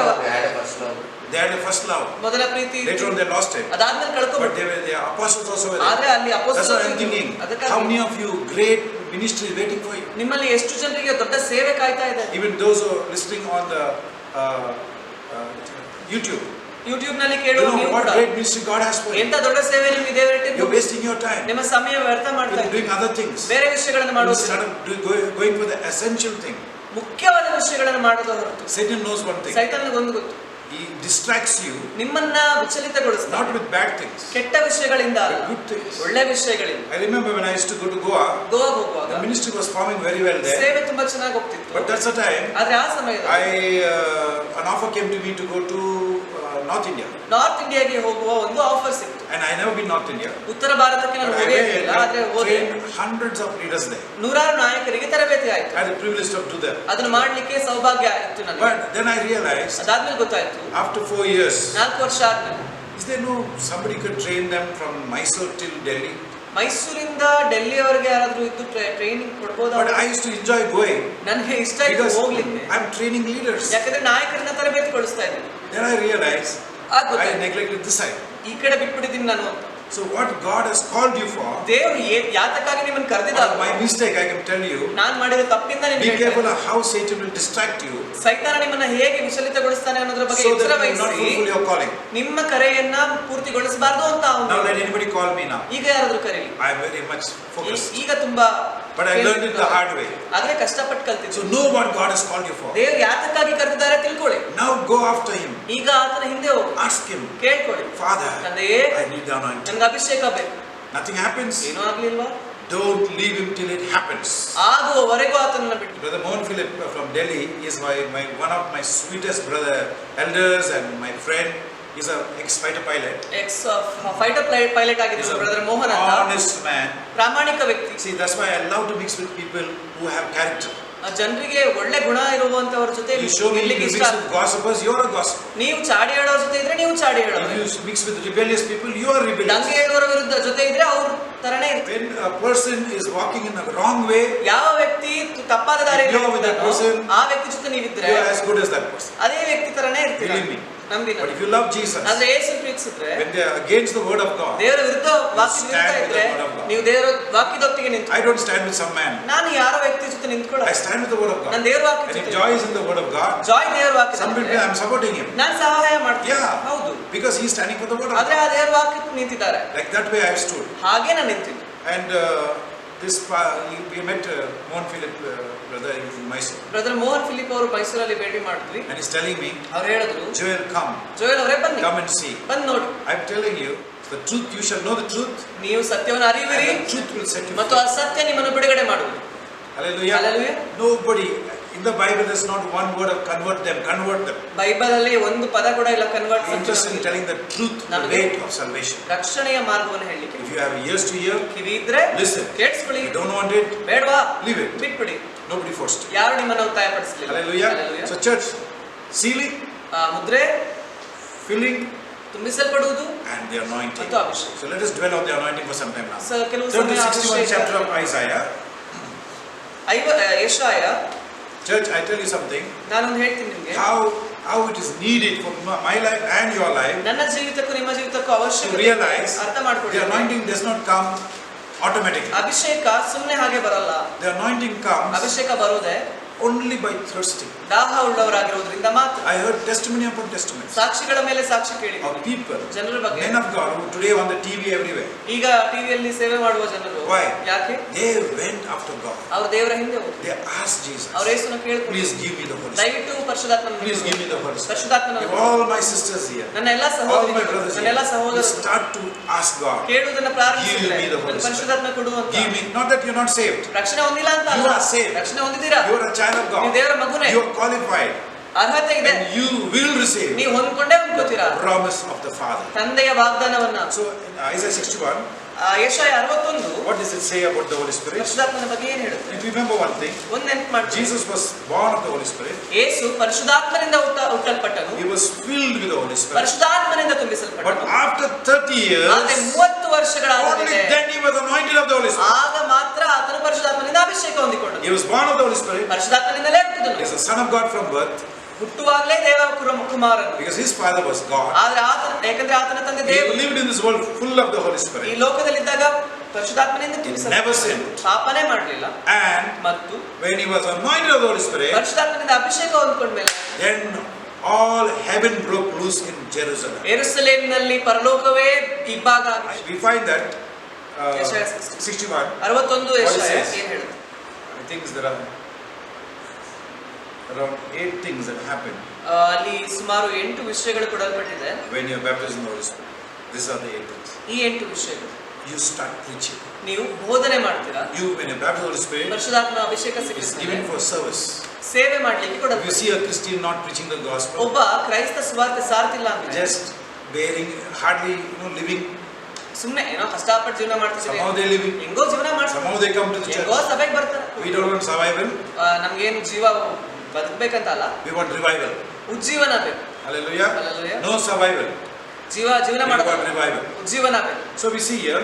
They had a first love. ಮೊದಲ ಪ್ರೀತಿ ಇತ್ತು. Later on they lost it. ಅದಾದ್ಮೇಲೆ But ಕಳ್ಕೊಂಡ್ಬಿಟ್ರು. they were the apostles also were there. ಆದ್ರೆ ಅಲ್ಲಿ That's what ಅಪೊಸ್ತಲರು I'm thinking. ಇದ್ರು. ಅದಕ್ಕಾಗಿ How many of you great ministry is waiting for you? ನಿಮ್ಮಲ್ಲಿ ಎಷ್ಟು ಜನರಿಗೆ ದೊಡ್ಡ ಸೇವೆ ಕಾಯ್ತಾ ಇದೆ? Even those who are listening on the YouTube. YouTube ನಲ್ಲಿ You ಕೇಳುವ know ನೀವು what ಕೂಡ great ministry God has for you. ಎಂತ ದೊಡ್ಡ ಸೇವೆ ನಿಮಗೆ ದೇವರು You're ಇಟ್ಟಿದ್ದು. wasting your time. ನಿಮ್ಮ ಸಮಯ ವ್ಯರ್ಥ ಮಾಡ್ತಾ You're ಇದ್ದೀರಿ. doing other things. ಬೇರೆ ವಿಷಯಗಳನ್ನು ಮಾಡುವುದು. Instead of going for the essential thing. ಮುಖ್ಯವಾದ ವಿಷಯಗಳನ್ನು ಮಾಡೋದು ಹೊರತು Satan knows one thing. ಸೈತಾನನಿಗೆ ಒಂದು ಗೊತ್ತು, He distracts you ನಿಮ್ಮನ್ನ ವಿಚಲಿತಗೊಳಿಸ್ತಾನೆ. not with bad things, ಕೆಟ್ಟ ವಿಷಯಗಳಿಂದ ಅಲ್ಲ, but good things. ಒಳ್ಳೆ ವಿಷಯಗಳಿಂದ. I remember when I used to go to Goa, Goa ಹೋಗುವಾಗ the ministry was forming very well there. ಸೇವೆ ತುಂಬಾ ಚೆನ್ನಾಗಿ ಹೋಗ್ತಿತ್ತು. But that's the time ಆದ್ರೆ ಆ ಸಮಯದಲ್ಲಿ an offer came to me to go to North India. North ಇಂಡಿಯಾಗೆ ಹೋಗುವ ಒಂದು ಆಫರ್ ಸಿಕ್ತು. And I never been North India. ಉತ್ತರ ಭಾರತಕ್ಕೆ ನಾನು But I ಹೋಗೇ ಇಲ್ಲ, ಆದ್ರೆ ಹೋದೆ. trained hundreds of leaders there. ನೂರಾರು ನಾಯಕರಿಗೆ ತರಬೇತಿ ಆಯ್ತು. I had the privilege to do that. ಅದನ್ನು ಮಾಡ್ಲಿಕ್ಕೆ ಸೌಭಾಗ್ಯ ಆಯ್ತು ನನಗೆ. But then I realized, ಅದಾದ್ಮೇಲೆ ಗೊತ್ತಾಯ್ತು, after 4 years, 4 ವರ್ಷ ಆದ್ಮೇಲೆ is there no somebody could train them from Mysore till Delhi? ಮೈಸೂರಿಂದ ಡೆಲ್ಲಿವರೆಗೆ ಯಾರಾದ್ರೂ ಇದ್ದು ಟ್ರೈನಿಂಗ್ ಕೊಡ್ಬೋದಾ? But I used to enjoy going ನನಗೆ ಇಷ್ಟ ಇತ್ತು because ಹೋಗ್ಲಿಕ್ಕೆ. I'm training leaders. ಯಾಕಂದ್ರೆ ನಾಯಕರನ್ನ ತರಬೇತಿ ಕೊಡಿಸ್ತಾ ಇದ್ದೀನಿ. Then I realized I ಗೊತ್ತಾಯ್ತು, neglected this side. ಈ ಕಡೆ ಬಿಟ್ಬಿಟ್ಟಿದ್ದೀನಿ ನಾನು ಅಂತ. So what God has called you for, ದೇವರು ಯಾತಕ್ಕಾಗಿ ನಿಮ್ಮನ್ನು ಕರೆದಿದ್ದಾರೋ, my mistake I can tell you, ನಾನು ಮಾಡಿದ ತಪ್ಪಿಂದ be ನಿಮಗೆ careful of how Satan will distract you, ಸೈತಾನ ನಿಮ್ಮನ್ನ ಹೇಗೆ ವಿಚಲಿತಗೊಳಿಸ್ತಾನೆ ಅನ್ನೋದ್ರ ಬಗ್ಗೆ so ಎಚ್ಚರ that you will not ವಹಿಸಿ fulfill your calling. ನಿಮ್ಮ ಕರೆಯನ್ನ ಪೂರ್ತಿಗೊಳಿಸಬಾರದು ಅಂತ ಅವನು. Now let anybody call me now. ಈಗ ಯಾರಾದ್ರೂ ಕರೀಲಿ, I am very much focused. ಈಗ ತುಂಬಾ, But I learned it the hard way. ಆದ್ರೆ ಕಷ್ಟಪಟ್ಟು ಕಲ್ತಿದ್ದು. So know what God has called you for. ದೇವರು ಯಾತಕ್ಕಾಗಿ ಕರೆದಿದ್ದಾರೆ ತಿಳ್ಕೊಳ್ಳಿ. Now go after Him. ಈಗ ಆತನ ಹಿಂದೆ ಹೋಗಿ Ask Him, ಕೇಳ್ಕೊಳ್ಳಿ, Father, ತಂದೆಯೇ I need the anointing. ನನಗೆ ಅಭಿಷೇಕ ಬೇಕು. Nothing happens. ಏನೂ ಆಗ್ಲಿಲ್ವಾ? Don't leave Him till it happens. ಆಗುವವರೆಗೂ ಆತನನ್ನ ಬಿಟ್ಟು. Brother Mohan Philip from Delhi is one of my sweetest brother elders and my friend. He's a ex-fighter pilot. Fighter pilot He's ಆಗಿದ್ರು a brother Mohan ಅಂತ. honest man. ಪ್ರಾಮಾಣಿಕ ವ್ಯಕ್ತಿ. See, that's why I love to mix with people who have character. ಜನರಿಗೆ ಒಳ್ಳೆ ಗುಣ ಇರುವಂತವರ ಜೊತೆ You show me you ಇರ್ಲಿಕ್ಕೆ mix ಇಷ್ಟ. with gossipers, you're a gossiper. ನೀವು ಚಾಡಿ ಹೇಳೋರ ಜೊತೆ ಇದ್ರೆ ನೀವು ಚಾಡಿ ಹೇಳೋರು. If you mix with rebellious people, you are rebellious. ದಂಗೆ ಹೇಳುವವರ ವಿರುದ್ಧ ಜೊತೆ ಇದ್ರೆ ಅವ್ರ ತರನೇ ಇರ್ತಾರೆ. When a person is walking in a wrong way, ಯಾವ ವ್ಯಕ್ತಿ ತಪ್ಪಾದ ದಾರಿಯಲ್ಲಿ If you are with that ಹೋಗ್ತಾನೋ, person, ಆ ವ್ಯಕ್ತಿ ಜೊತೆ ನೀವಿದ್ರೆ you are as good as that person. ಅದೇ ವ್ಯಕ್ತಿ ತರನೇ ಇರ್ತೀರ. Believe me. ನಂಬಿ But if you love Jesus, ಆದ್ರೆ ಯೇಸು ಪ್ರೀತಿಸಿದ್ರೆ, when they are against the word of God, ದೇವರ ವಿರುದ್ಧ ವಾಕ್ಯದ ವಿರುದ್ಧ stand with ಇದ್ರೆ the word of God. ನೀವು ದೇವರ ವಾಕ್ಯದೊಟ್ಟಿಗೆ ನಿಂತು. I don't stand with some man. ನಾನು ಯಾರೋ ವ್ಯಕ್ತಿ ಜೊತೆ ನಿಂತ್ಕೊಳ್ಳಲ್ಲ. I stand with the word of ನಾನು God. ದೇವರ ವಾಕ್ಯದ And if ಜೊತೆ joy is in the word of God, Joy ದೇವರ some people ವಾಕ್ಯದ I'm supporting him. ನಾನು ಸಹಾಯ ಮಾಡ್ತೀನಿ. Yeah. ಹೌದು, Because he's standing for the word of ಆದ್ರೆ God. ಆ ದೇವರ ವಾಕ್ಯಕ್ಕೆ ನಿಂತಿದ್ದಾರೆ. Like that way I have stood. ಹಾಗೆ ನಾನು ನಿಂತಿದ್ದೆ. And we met Mohan Philip brother in Mysore. Brother Mohan Philip ಅವರು ಮೈಸೂರಲ್ಲಿ ಭೇಟಿ ಮಾಡಿದ್ವಿ. And he's telling me, ಅವ್ರು ಹೇಳಿದ್ರು, Joel, come. ಜೋಯಲ್ ಅವರೇ ಬನ್ನಿ, Come and see. ಬಂದು ನೋಡಿ. I'm telling you, the truth, you shall know the truth. ನೀವು ಸತ್ಯವನ್ನು ಅರಿವಿರಿ And the truth will set you ಮತ್ತು free. ಆ ಸತ್ಯ ನಿಮ್ಮನ್ನು ಬಿಡುಗಡೆ ಮಾಡುವುದು. Hallelujah. Hallelujah. Nobody in the Bible there's not one word of convert them. Bible ಅಲ್ಲಿ ಒಂದು ಪದ ಕೂಡ ಇಲ್ಲ convert. I'm interested in telling the truth, the way of salvation. ರಕ್ಷಣೆಯ ಮಾರ್ಗವನ್ನು ಹೇಳಲಿಕ್ಕೆ. If you have ears to hear, ಕಿವಿ ಇದ್ರೆ listen. ಕೇಳಿಸ್ಕೊಳ್ಳಿ. If you don't want it, ಬೇಡವಾ leave it. ಬಿಟ್ಬಿಡಿ. Nobody forced you. ಯಾರು ನಿಮ್ಮನ್ನು ಒತ್ತಾಯಪಡಿಸಲಿಲ್ಲ. Hallelujah. So church, sealing, ಮುದ್ರೆ, filling, ತುಂಬಿಸಲ್ಪಡುವುದು and the anointing. ಮತ್ತು ಅಭಿಷೇಕ. So let us dwell on the anointing for some time now. ಕೆಲವು Turn to ಸಮಯ 61st chapter of Isaiah. Jeshaiah. Church, I tell you something. ನಾನೊಂದು ಹೇಳ್ತೀನಿ ನಿಮಗೆ. How it is needed for my life and your life ನನ್ನ ಜೀವಿತಕ್ಕೂ ನಿಮ್ಮ ಜೀವಿತಕ್ಕೂ to ಅವಶ್ಯಕತೆ realize ಅರ್ಥ the ಮಾಡ್ಕೊಳ್ಳಿ. anointing does not come automatically. ಅಭಿಷೇಕ ಸುಮ್ಮನೆ ಹಾಗೆ ಬರಲ್ಲ. The anointing comes ಅಭಿಷೇಕ ಬರೋದೇ only by thirsting. ದಾಹ ಉಳ್ಳವರಾಗಿರೋದ್ರಿಂದ ಮಾತ್ರ. I heard testimony upon testimony ಸಾಕ್ಷಿಗಳ ಮೇಲೆ ಸಾಕ್ಷಿ ಕೇಳಿ of people, ಜನರ ಬಗ್ಗೆ. men of God, who today on the TV everywhere. ಈಗ ಟಿವಿಯಲ್ಲಿ ಸೇವೆ ಮಾಡುವ ಜನರು Why? ಯಾಕೆ? They went after God. ಅವರು ದೇವರ ಹಿಂದೆ ಹೋದ್ರು. They asked Jesus, ಅವ್ರ ಯೇಸುನ ಕೇಳಿದ್ರು, please give me the Holy Spirit. ದಯವಿಟ್ಟು ಪರಿಶುದ್ಧಾತ್ಮನ Please give me the Holy Spirit. ಪರಿಶುದ್ಧಾತ್ಮನ If all my sisters here, ನನ್ನ ಎಲ್ಲಾ all my ಸಹೋದರಿಯರು brothers ನನ್ನ ಎಲ್ಲಾ here, you ಸಹೋದರರು start to ask God, ಕೇಳುವುದನ್ನ ಪ್ರಾರಂಭಿಸಿದ್ರೆ Give me the Holy ನನ್ನ Spirit. ಪರಿಶುದ್ಧಾತ್ಮ ಕೊಡು ಅಂತ. give me, not that you're not saved. ರಕ್ಷಣೆ ಹೊಂದಿಲ್ಲ ಅಂತ You ಅಲ್ಲ. are saved. ರಕ್ಷಣೆ ಹೊಂದಿದ್ದೀರಾ, You are a child of ನೀವು God. ದೇವರ ಮಗುನೇ, You are qualified. ಅರ್ಹತೆ ಇದೆ, And you will receive ನೀವು ಹೊಂದ್ಕೊಂಡೇ ಹೊಂದ್ಕೋತೀರಾ the promise of the Father. ತಂದೆಯ ವಾಗ್ದಾನವನ್ನ. So in Isaiah 61, Jeshaiah 61 what does it say about the Holy Spirit? ಪರಿಶುದ್ಧಾತ್ಮನ ಬಗ್ಗೆ ಏನು ಹೇಳುತ್ತೆ? If you remember one thing, ಒಂದು ನೆನಪು ಮಾಡ್ತೀವಿ. Jesus was born of the Holy Spirit. Yesu ಪರಿಶುದ್ಧಾತ್ಮನಿಂದ ಹುಟ್ಟಲ್ಪಟ್ಟನು, He was filled with the Holy Spirit. ಪರಿಶುದ್ಧಾತ್ಮನಿಂದ But ತುಂಬಿಸಲ್ಪಟ್ಟನು. after 30 ಆದ್ರೆ years, 30 ವರ್ಷಗಳಾದ only ಮೇಲೆ then he was anointed of the Holy Spirit. ಆಗ ಮಾತ್ರ ಆತನು ಪರಿಶುದ್ಧಾತ್ಮನಿಂದ ಅಭಿಷೇಕ ಹೊಂದಿಕೊಂಡನು. He was born of the Holy Spirit. ಪರಿಶುದ್ಧಾತ್ಮನಿಂದಲೇ He ಹುಟ್ಟಿದನು. is the Son of God from birth ಹುಟ್ಟುವಾಗಲೇ ದೇವ ಕುಮಾರನು. because his father was God. ಆದ್ರೆ ಯಾಕಂದ್ರೆ ಆತನ ತಂದೆ He ದೇವರು lived in this world full of the Holy ಈ Spirit. ಲೋಕದಲ್ಲಿದ್ದಾಗ ಪರಿಶುದ್ಧಾತ್ಮನಿಂದ He ತುಂಬಿಸಲ್ಪಟ್ಟನು. never sinned. ಪಾಪನೇ ಮಾಡಲಿಲ್ಲ. And ಮತ್ತು when he was anointed of the Holy Spirit, ಪರಿಶುದ್ಧಾತ್ಮನಿಂದ ಅಭಿಷೇಕ ಹೊಂದ್ಕೊಂಡ್ಮೇಲೆ then all heaven broke loose in Jerusalem. ಯೆರೂಸಲೇಮಿನಲ್ಲಿ ಪರಲೋಕವೇ ಇಬ್ಬಾಗ ಆಗಿದೆ. We find that Jeshaiah 61. 61 Jeshaiah What it says? ಏನು ಹೇಳುತ್ತೆ? I think there are around 8 things that happen ಅಲ್ಲಿ ಸುಮಾರು 8 ವಿಷಯಗಳು ಕೊಡಲ್ಪಟ್ಟಿದೆ. when you are baptized in the Holy Spirit. These are the 8 things. ಈ 8 ವಿಷಯಗಳು. You start preaching. ನೀವು ಬೋಧನೆ ಮಾಡ್ತೀರಾ. You, when you are baptized in the Holy Spirit, ಪರಿಶುದ್ಧಾತ್ಮ ಅಭಿಷೇಕ it's ಸಿಕ್ಕಿದ್ರೆ given for service. ಸೇವೆ ಮಾಡ್ಲಿಕ್ಕೆ If ಕೊಡಲ್ಪಟ್ಟಿದೆ. you see a Christian not preaching the gospel, ಒಬ್ಬ ಕ್ರೈಸ್ತ ಸುವಾರ್ತೆ ಸಾರ್ತಿಲ್ಲ ಅಂದ್ರೆ just bearing, hardly living, ಸುಮ್ಮನೆ ಏನೋ ಕಷ್ಟಪಟ್ಟು ಜೀವನ ಮಾಡ್ತಿದ್ದೀವಿ, somehow they living, ಹೆಂಗೋ ಜೀವನ ಮಾಡ್ತಾರೆ, somehow they come to the ಹೆಂಗೋ church. ಸಭೆಗೆ ಬರ್ತಾರೆ. We don't want survival, ನಮ್ಗೇನು ಜೀವ ಬದುಕಬೇಕಂತ ಅಲ್ಲ, we want revival. ಉಜ್ಜೀವನ ಬೇಕು. Hallelujah. Hallelujah. No survival, ಜೀವನ we ಮಾಡೋದು want revival. ಉಜ್ಜೀವನ ಬೇಕು. So we see here,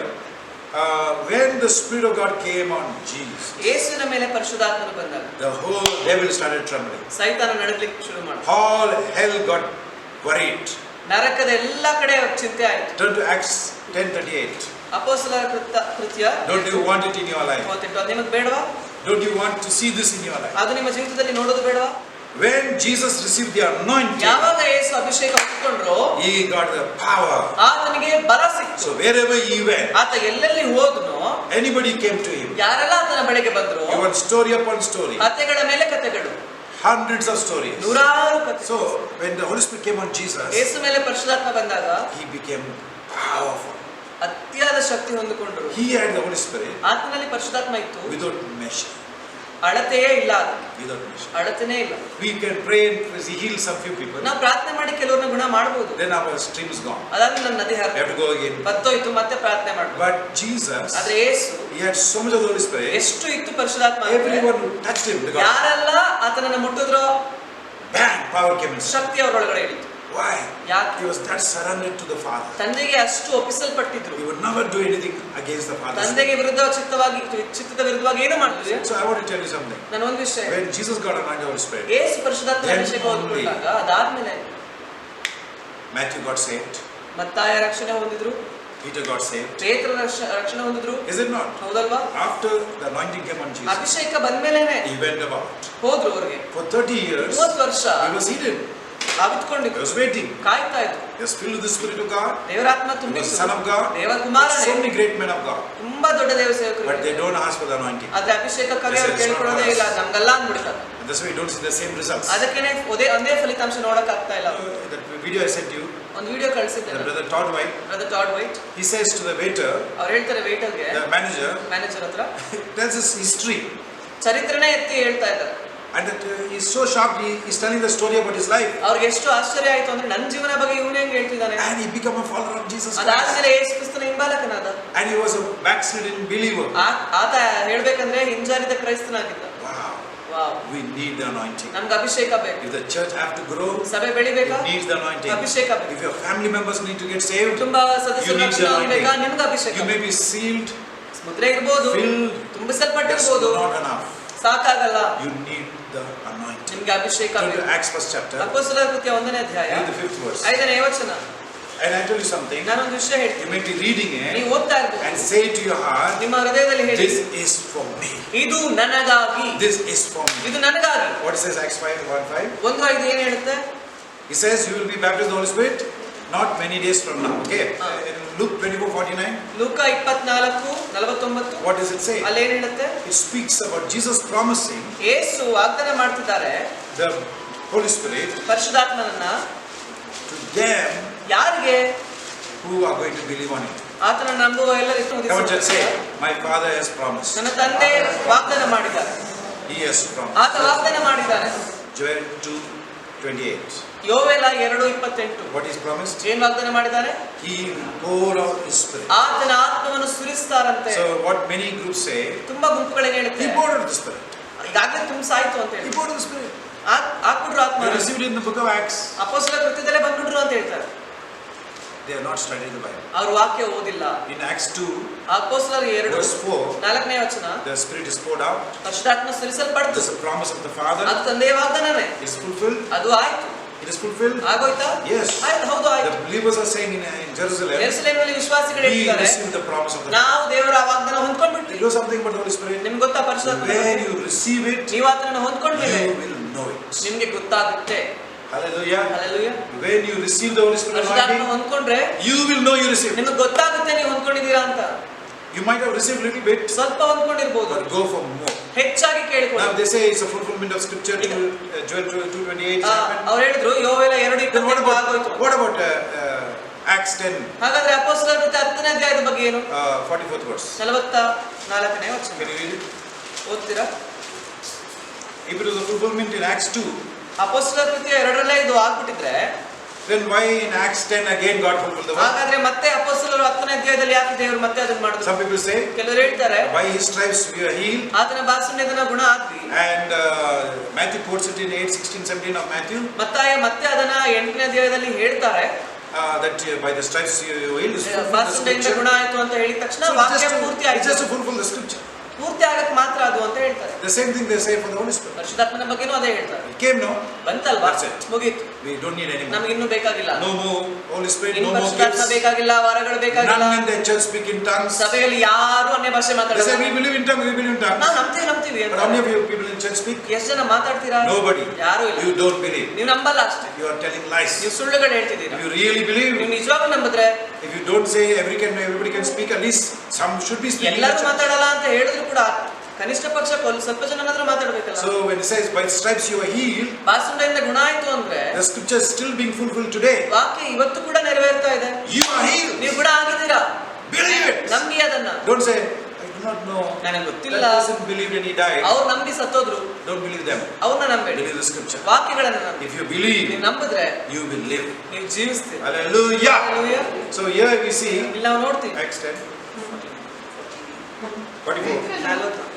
when the Spirit of God came on Jesus, ಯೇಸುವಿನ ಮೇಲೆ ಪರಿಶುದ್ಧಾತ್ಮನು ಬಂದಾಗ the whole devil started trembling. ಸೈತಾನ ನಡುಗಲಿಕ್ಕೆ ಶುರು ಮಾಡಿದ. All hell got worried. ನರಕದ ಎಲ್ಲ ಕಡೆ ಚಿಂತೆ ಆಯಿತು. Turn to Acts 10:38. ಅಪೊಸ್ತಲರ ಕೃತ್ಯ. Don't you want it in your life? 38 ಅದು ನಿಮಗೆ ಬೇಡವಾ? Don't you want to see this in your life? ಅದು ನಿಮ್ಮ ಜೀವಿತದಲ್ಲಿ ನೋಡೋದು ಬೇಡವಾ? When Jesus received the anointing, ಯಾವಾಗ ಯೇಸು ಅಭಿಷೇಕ ಹೊಂದಿಕೊಂಡ್ರೋ he got the power. ಆತನಿಗೆ ಬಲ ಸಿಕ್ತು. So wherever he went, ಆತ ಎಲ್ಲೆಲ್ಲಿ ಹೋದನೋ anybody came to him. ಯಾರೆಲ್ಲ ಆತನ ಬಳಿಗೆ ಬಂದ್ರು, Even story upon story, ಕಥೆಗಳ ಮೇಲೆ ಕಥೆಗಳು, hundreds of stories. ನೂರಾರು ಕಥೆ. So when the Holy Spirit came on Jesus, ಯೇಸು ಮೇಲೆ ಪರಿಶುದ್ಧಾತ್ಮ ಬಂದಾಗ he became powerful. ಅತ್ಯಾದ Shakti ಹೊಂದಿಕೊಂಡ್ರು. He had the Holy Spirit ಆತನಲ್ಲಿ ಪರಿಶುದ್ಧಾತ್ಮ ಇತ್ತು, without measure. ಅಳತೆಯೇ ಇಲ್ಲ, ಅದು Without measure. ಅಳತೆನೇ ಇಲ್ಲ. We can pray and heal some few people. ನಾವು ಪ್ರಾರ್ಥನೆ ಮಾಡಿ ಕೆಲವ್ರನ್ನ ಗುಣ ಮಾಡಬಹುದು. Then our stream is gone. ಅದಾದ್ಮೇಲೆ ನಮ್ಮ ನದಿ We have to go again. ಬತ್ತೋಯ್ತು, ಮತ್ತೆ ಪ್ರಾರ್ಥನೆ ಮಾಡಬಹುದು. But Jesus, ಆದ್ರೆ ಯೇಸು he had so much of the Holy Spirit. ಎಷ್ಟು ಇತ್ತು ಪರಿಶುದ್ಧಾತ್ಮ ಅಂದ್ರೆ, Everyone who touched him, because ಯಾರೆಲ್ಲ ಆತನನ್ನ ಮುಟ್ಟಿದ್ರೋ bang, power came inside. Shakti ಅವರೊಳಗಡೆ ಇಳಿತು. Why? ಯಾಕೆ? He was that surrendered to the Father. ತಂದೆಗೆ ಅಷ್ಟು ಒಪ್ಪಿಸಲ್ಪಟ್ಟಿದ್ರು. He would never do anything against the Father. ತಂದೆಗೆ ಚಿತ್ತದ ವಿರುದ್ಧವಾಗಿ ಏನು ಮಾಡ್ತಿದ್ರು? So I want to tell you something. ನಾನು ಒಂದು ವಿಷಯ, When Jesus got anointed Holy Spirit, ಯೇಸು ಪರಿಶುದ್ಧಾತ್ಮ ಅಭಿಷೇಕ ಹೊಂದಿಕೊಂಡಾಗ ಅದಾದ್ಮೇಲೆ Matthew got saved. ಮತ್ತಾಯ ರಕ್ಷಣೆ ಹೊಂದಿದ್ರು, Peter got saved. ಪೇತ್ರ ರಕ್ಷಣೆ ಹೊಂದಿದ್ರು. Is it not? ಹೌದಲ್ವಾ? After the anointing came on Jesus, ಅಭಿಷೇಕ ಬಂದ್ಮೇಲೆನೆ he went about. ಹೋದ್ರು ಅವ್ರಿಗೆ. For 30 years, 30 ವರ್ಷ he was seated. He ಅವಿತ್ಕೊಂಡಿದ್ರು, was waiting. ಕಾಯ್ತಾ ಇದ್ರು. He was filled with the Spirit of God. ದೇವರಾತ್ಮ He was ತುಂಬಿತ್ತು. the Son of God. ದೇವರ ಕುಮಾರನೇ. So many great men of God. ತುಂಬಾ ದೊಡ್ಡ ದೇವ ಸೇವಕರು. But they don't ask for the anointing. ಆದ್ರೆ ಅಭಿಷೇಕಕ್ಕಾಗಿ ಅವರು ಕೇಳ್ಕೊಳ್ಳೋದೇ ಇಲ್ಲ, ನಮ್ಗಲ್ಲ ಅಂದ್ಬಿಡ್ತಾರೆ. And that's why you don't see the same results. ಅದಕ್ಕೇನೆ ಒಂದೇ ಫಲಿತಾಂಶ ನೋಡಕ್ ಆಗ್ತಾ ಇಲ್ಲ. That video I sent you, ಒಂದು ವಿಡಿಯೋ ಕಳಿಸಿದ್ದೆ, Brother Todd White, brother Todd White. he says to the waiter, ಅವ್ರು ಹೇಳ್ತಾರೆ ವೇಟರ್ಗೆ, the manager, ಮ್ಯಾನೇಜರ್ ಹತ್ರ tells his history. ಚರಿತ್ರೆನೇ ಎತ್ತಿ ಹೇಳ್ತಾ ಇದ್ದಾರೆ. And that he's so shocked, he's telling the story about his life. ಅವ್ರಿಗೆ ಎಷ್ಟು ಆಶ್ಚರ್ಯ ಆಯ್ತು ಅಂದ್ರೆ, ನನ್ನ ಜೀವನ ಬಗ್ಗೆ ಇವನು ಹೆಂಗ್ ಹೇಳ್ತಿದ್ದಾನೆ. And he became a follower of Jesus Christ. ಅದಾದ್ಮೇಲೆ ಯೇಸು ಕ್ರಿಸ್ತನ ಹಿಂಬಾಲಕನಾದ. And he was a backslidden believer. ಆತ ಹೇಳ್ಬೇಕಂದ್ರೆ ಹಿಂಜಾರಿದ ಕ್ರೈಸ್ತನಾಗಿದ್ದ. Wow. Wow. We need the anointing. ನಮ್ಗೆ ಅಭಿಷೇಕ ಬೇಕು. If the church have to grow, ಸಭೆ ಬೆಳಿಬೇಕಾ? it needs the anointing. ಅಭಿಷೇಕ ಬೇಕು. If your family members need to get saved, ಕುಟುಂಬ ಸದಸ್ಯರು you need ರಕ್ಷಣೆ the ಹೊಂದಬೇಕಾ? anointing. ನಿಮ್ಗೆ ಅಭಿಷೇಕ. You may be sealed, ಮುದ್ರೆ ಇರ್ಬೋದು, filled, that's ತುಂಬಿಸಲ್ಪಟ್ಟಿರ್ಬೋದು, not enough. ಸಾಕಾಗಲ್ಲ. You need the anointing. ನಿಮ್ಗೆ ಅಭಿಷೇಕ Turn to ಬೇಕು. Acts 1st chapter, ಅಪೊಸ್ತಲರ ಕೃತ್ಯ 1ನೇ ಅಧ್ಯಾಯ read the 5th verse. 5ನೇ ವಚನ. And I tell you something, ನಾನೊಂದು ವಿಷಯ you ಹೇಳ್ತೀನಿ, may be reading it ನೀವು ಓದ್ತಾ ಇರ್ಬೋದು, and say to your heart, ನಿಮ್ಮ ಹೃದಯದಲ್ಲಿ ಹೇಳಿ, this is for me. ಇದು ನನಗಾಗಿ, This is for me. ಇದು ನನಗಾಗಿ. What says Acts 5:1-5? 1:5 ಏನ್ ಹೇಳುತ್ತೆ? He says you will be baptized with the Holy Spirit not many days from now. Okay. In Luke 24:49. ಲೂಕ 24:49 What does it say? ಅಲ್ಲಿ ಏನ್ ಹೇಳುತ್ತೆ? It speaks about Jesus promising ಯೇಸು ವಾಗ್ದಾನ ಮಾಡ್ತಿದ್ದಾರೆ the Holy Spirit ಪರಿಶುದ್ಧಾತ್ಮನನ್ನ to them ಯಾರಿಗೆ? who are going to believe on it. ಆತನ ನಂಬುವ ಎಲ್ಲರಿಗೂ Come on, just say, my Father has promised. ನನ್ನ ತಂದೆ ವಾಗ್ದಾನ ಮಾಡಿದ್ದಾರೆ. He has promised. ಆತ ವಾಗ್ದಾನ ಮಾಡಿದ್ದಾನೆ. Joel 2:28. ಯೋವೇಲ 2:28. What is promised? ಏನ್ ವಾಗ್ದಾನ ಮಾಡಿದ್ದಾನೆ? He will pour out His Spirit. ಆತನ ಆತ್ಮವನ್ನು ಸುರಿಸ್ತಾರಂತೆ. So what many groups say, ತುಂಬಾ ಗುಂಪುಗಳೇನ್ ಹೇಳುತ್ತೆ? He poured out the Spirit. ಈಗಾಗಲೇ ತುಂಬಿಸಾಯ್ತು ಅಂತ ಹೇಳಿ He poured out the Spirit. ಹಾಕ್ಬಿಟ್ರು ಆತ್ಮ. They received it in the book of Acts. ಅಪೊಸ್ತಲರ ಕೃತ್ಯದಲ್ಲೇ ಬಂದ್ಬಿಟ್ರು ಅಂತ ಹೇಳ್ತಾರೆ. They are not studying the Bible. ಅವರು ವಾಕ್ಯ ಓದಿಲ್ಲ. In Acts 2, ಅಪೊಸ್ತಲರ 2 verse 4, 4ನೇ ವಚನ, the Spirit is poured out. ಪರಿಶುದ್ಧಾತ್ಮ ಸುರಿಸಲ್ಪಡ್ತು. This is a promise of the Father. ಅದು ತಂದೆಯ ವಾಗ್ದಾನನೇ. It is fulfilled. ಅದು ಆಯ್ತು. It is fulfilled. ಆಗೋಯ್ತಾ? Yes. ಆಯ್ತು, ಹೌದು The ಆಯ್ತು. believers are saying in Jerusalem, ಯೆರೂಸಲೇಮಿನಲ್ಲಿ ವಿಶ್ವಾಸಿಗಳು we ಹೇಳ್ತಿದ್ದಾರೆ, receive the promise of the Father. ನಾವು ದೇವರ ವಾಗ್ದಾನ ಹೊಂದ್ಕೊಂಡ್ಬಿಟ್ವಿ. You know something about the Holy Spirit? ನಿಮ್ಗೆ ಗೊತ್ತಾ ಪರಿಶುದ್ಧಾತ್ಮ? When you receive it, ನೀವು ಆತನನ್ನು ಹೊಂದ್ಕೊಂಡ್ಮೇಲೆ you will know it. ನಿಮ್ಗೆ ಗೊತ್ತಾಗುತ್ತೆ. Hallelujah. Hallelujah. When you receive the Holy Spirit ಪರಿಶುದ್ಧಾತ್ಮ anointing, ಹೊಂದ್ಕೊಂಡ್ರೆ you will know you received. ನಿಮ್ಗೆ ಗೊತ್ತಾಗುತ್ತೆ ನೀವು ಹೊಂದ್ಕೊಂಡಿದ್ದೀರಾ ಅಂತ. You might have received a little bit, ಸ್ವಲ್ಪ ಹೊಂದ್ಕೊಂಡಿರ್ಬೋದು, but go for more. ಹೆಚ್ಚಾಗಿ ಕೇಳಿಕೊಳ್ಳಿ. Now they say it's a fulfillment of scripture. Joel 2:28 happened. ಅವ್ರು ಹೇಳಿದ್ರು ಯೋವೇಲ Then 2:28 ಆಗೋಯ್ತು. what about Acts 10, ಹಾಗಾದ್ರೆ ಅಪೊಸ್ತಲರ ಕೃತ್ಯ 10ನೇ ಅಧ್ಯಾಯದ ಬಗ್ಗೆ ಏನು? 44th verse? 44ನೇ ವಚನ Can you read it? ಓದ್ತೀರಾ? If it was a fulfillment in Acts 2, ಅಪೊಸ್ತಲರ ಕೃತ್ಯ 2ರಲ್ಲೇ ಇದು ಆಗ್ಬಿಟ್ಟಿದ್ರೆ, then why in Acts 10 again God fulfilled the word? ಹಾಗಾದ್ರೆ ಮತ್ತೆ ಅಪೊಸ್ತಲರು 10ನೇ ಅಧ್ಯಾಯದಲ್ಲಿ ಯಾಕೆ ದೇವರು ಮತ್ತೆ ಅದನ್ನ ಮಾಡಿದ್ರು? Some people say, ಕೆಲವರು ಹೇಳ್ತಾರೆ, by His stripes we are healed. ಆತನ ಬಾಸುಣ್ಯದಿಂದ ಗುಣ ಆದ್ವಿ. And Matthew quotes it in 8:16-17 of Matthew. ಮತ್ತಾಯ ಮತ್ತೆ ಅದನ್ನ 8ನೇ ಅಧ್ಯಾಯದಲ್ಲಿ ಹೇಳ್ತಾರೆ, That by the stripes you are healed is fulfilled the ಬಾಸುಣ್ಯದಿಂದ scripture. ಗುಣ ಆಯ್ತು ಅಂತ ಹೇಳಿದ ತಕ್ಷಣ So ವಾಕ್ಯ ಪೂರ್ತಿ it's ಆಯ್ತು. just to fulfill the scripture. ಪೂರ್ತಿ ಆಗಕ್ಕೆ ಮಾತ್ರ ಅದು ಅಂತ ಹೇಳ್ತಾರೆ. The same thing they say for the Holy Spirit. ಪರಿಶುದ್ಧಾತ್ಮನ ಬಗ್ಗೆನೂ ಅದೇ ಹೇಳ್ತಾರೆ. It came, no? ಬಂತಲ್ವಾ, That's it. ಮುಗೀತು, We don't need any more. ನಮಗೆ ಇನ್ನೂ ಬೇಕಾಗಿಲ್ಲ. No more Holy Spirit, ಇನ್ನು no more ಪರಿಶುದ್ಧಾತ್ಮ gifts. ಬೇಕಾಗಿಲ್ಲ, ವರಗಳು ಬೇಕಾಗಿಲ್ಲ. None in the church speak in tongues. ಸಭೆಯಲ್ಲಿ ಯಾರು ಅನ್ಯ ಭಾಷೆ They ಮಾತಾಡಲ್ಲ. say we believe in tongues, we believe in tongues. ನಾವು ನಂಬ್ತೀವಿ But how many of you people in church speak? ಎಷ್ಟು ಜನ ಮಾತಾಡ್ತೀರಾ? Nobody. ಯಾರು ಇಲ್ಲ. You don't believe. ನೀವು ನಂಬಲ್ಲ ಅಷ್ಟೇ. You are telling lies. ನೀವು ಸುಳ್ಳುಗಳು ಹೇಳ್ತಿದ್ದೀರಾ. If you really believe, ನೀವು ನಿಜವಾಗ್ಲೂ ನಂಬಿದ್ರೆ, if you don't say everybody can speak, at least some should be speaking in the ಎಲ್ಲರೂ church. ಮಾತಾಡಲ್ಲ ಅಂತ ಹೇಳಿದ್ರು ಕೂಡ ಕನಿಷ್ಠ ಪಕ್ಷ ಸ್ವಲ್ಪ ಜನನಾದ್ರೂ ಮಾತಾಡ್ಬೇಕಲ್ಲ. So when it says by stripes you are healed, ಬಾಸುಂಡೆಯಿಂದ ಗುಣ ಆಯ್ತು ಅಂದ್ರೆ the scripture is still being fulfilled today. ವಾಕ್ಯ ಇವತ್ತು ಕೂಡ ನೆರವೇರ್ತಾ ಇದೆ. You are healed. ನೀವು ಗುಣ ಆಗಿದ್ದೀರಾ. Believe it. ನಂಬಿ ಅದನ್ನ. Don't say I do not know. ನನಗೆ ಗೊತ್ತಿಲ್ಲ. That person believed and he died. ಅವ್ರು ನಂಬಿ ಸತ್ತೋದ್ರು. Don't believe them. ಅವ್ರನ್ನ ನಂಬೇಡಿ. Believe the scripture. ವಾಕ್ಯಗಳನ್ನ ನಂಬಿ. If you believe, ನೀವು ನಂಬಿದ್ರೆ you will live. ನೀವು ಜೀವಿಸ್ತೀರಿ. Hallelujah. Hallelujah. So here we see ಇಲ್ಲಿ ನಾವು ನೋಡ್ತೀವಿ. Acts 10. 44.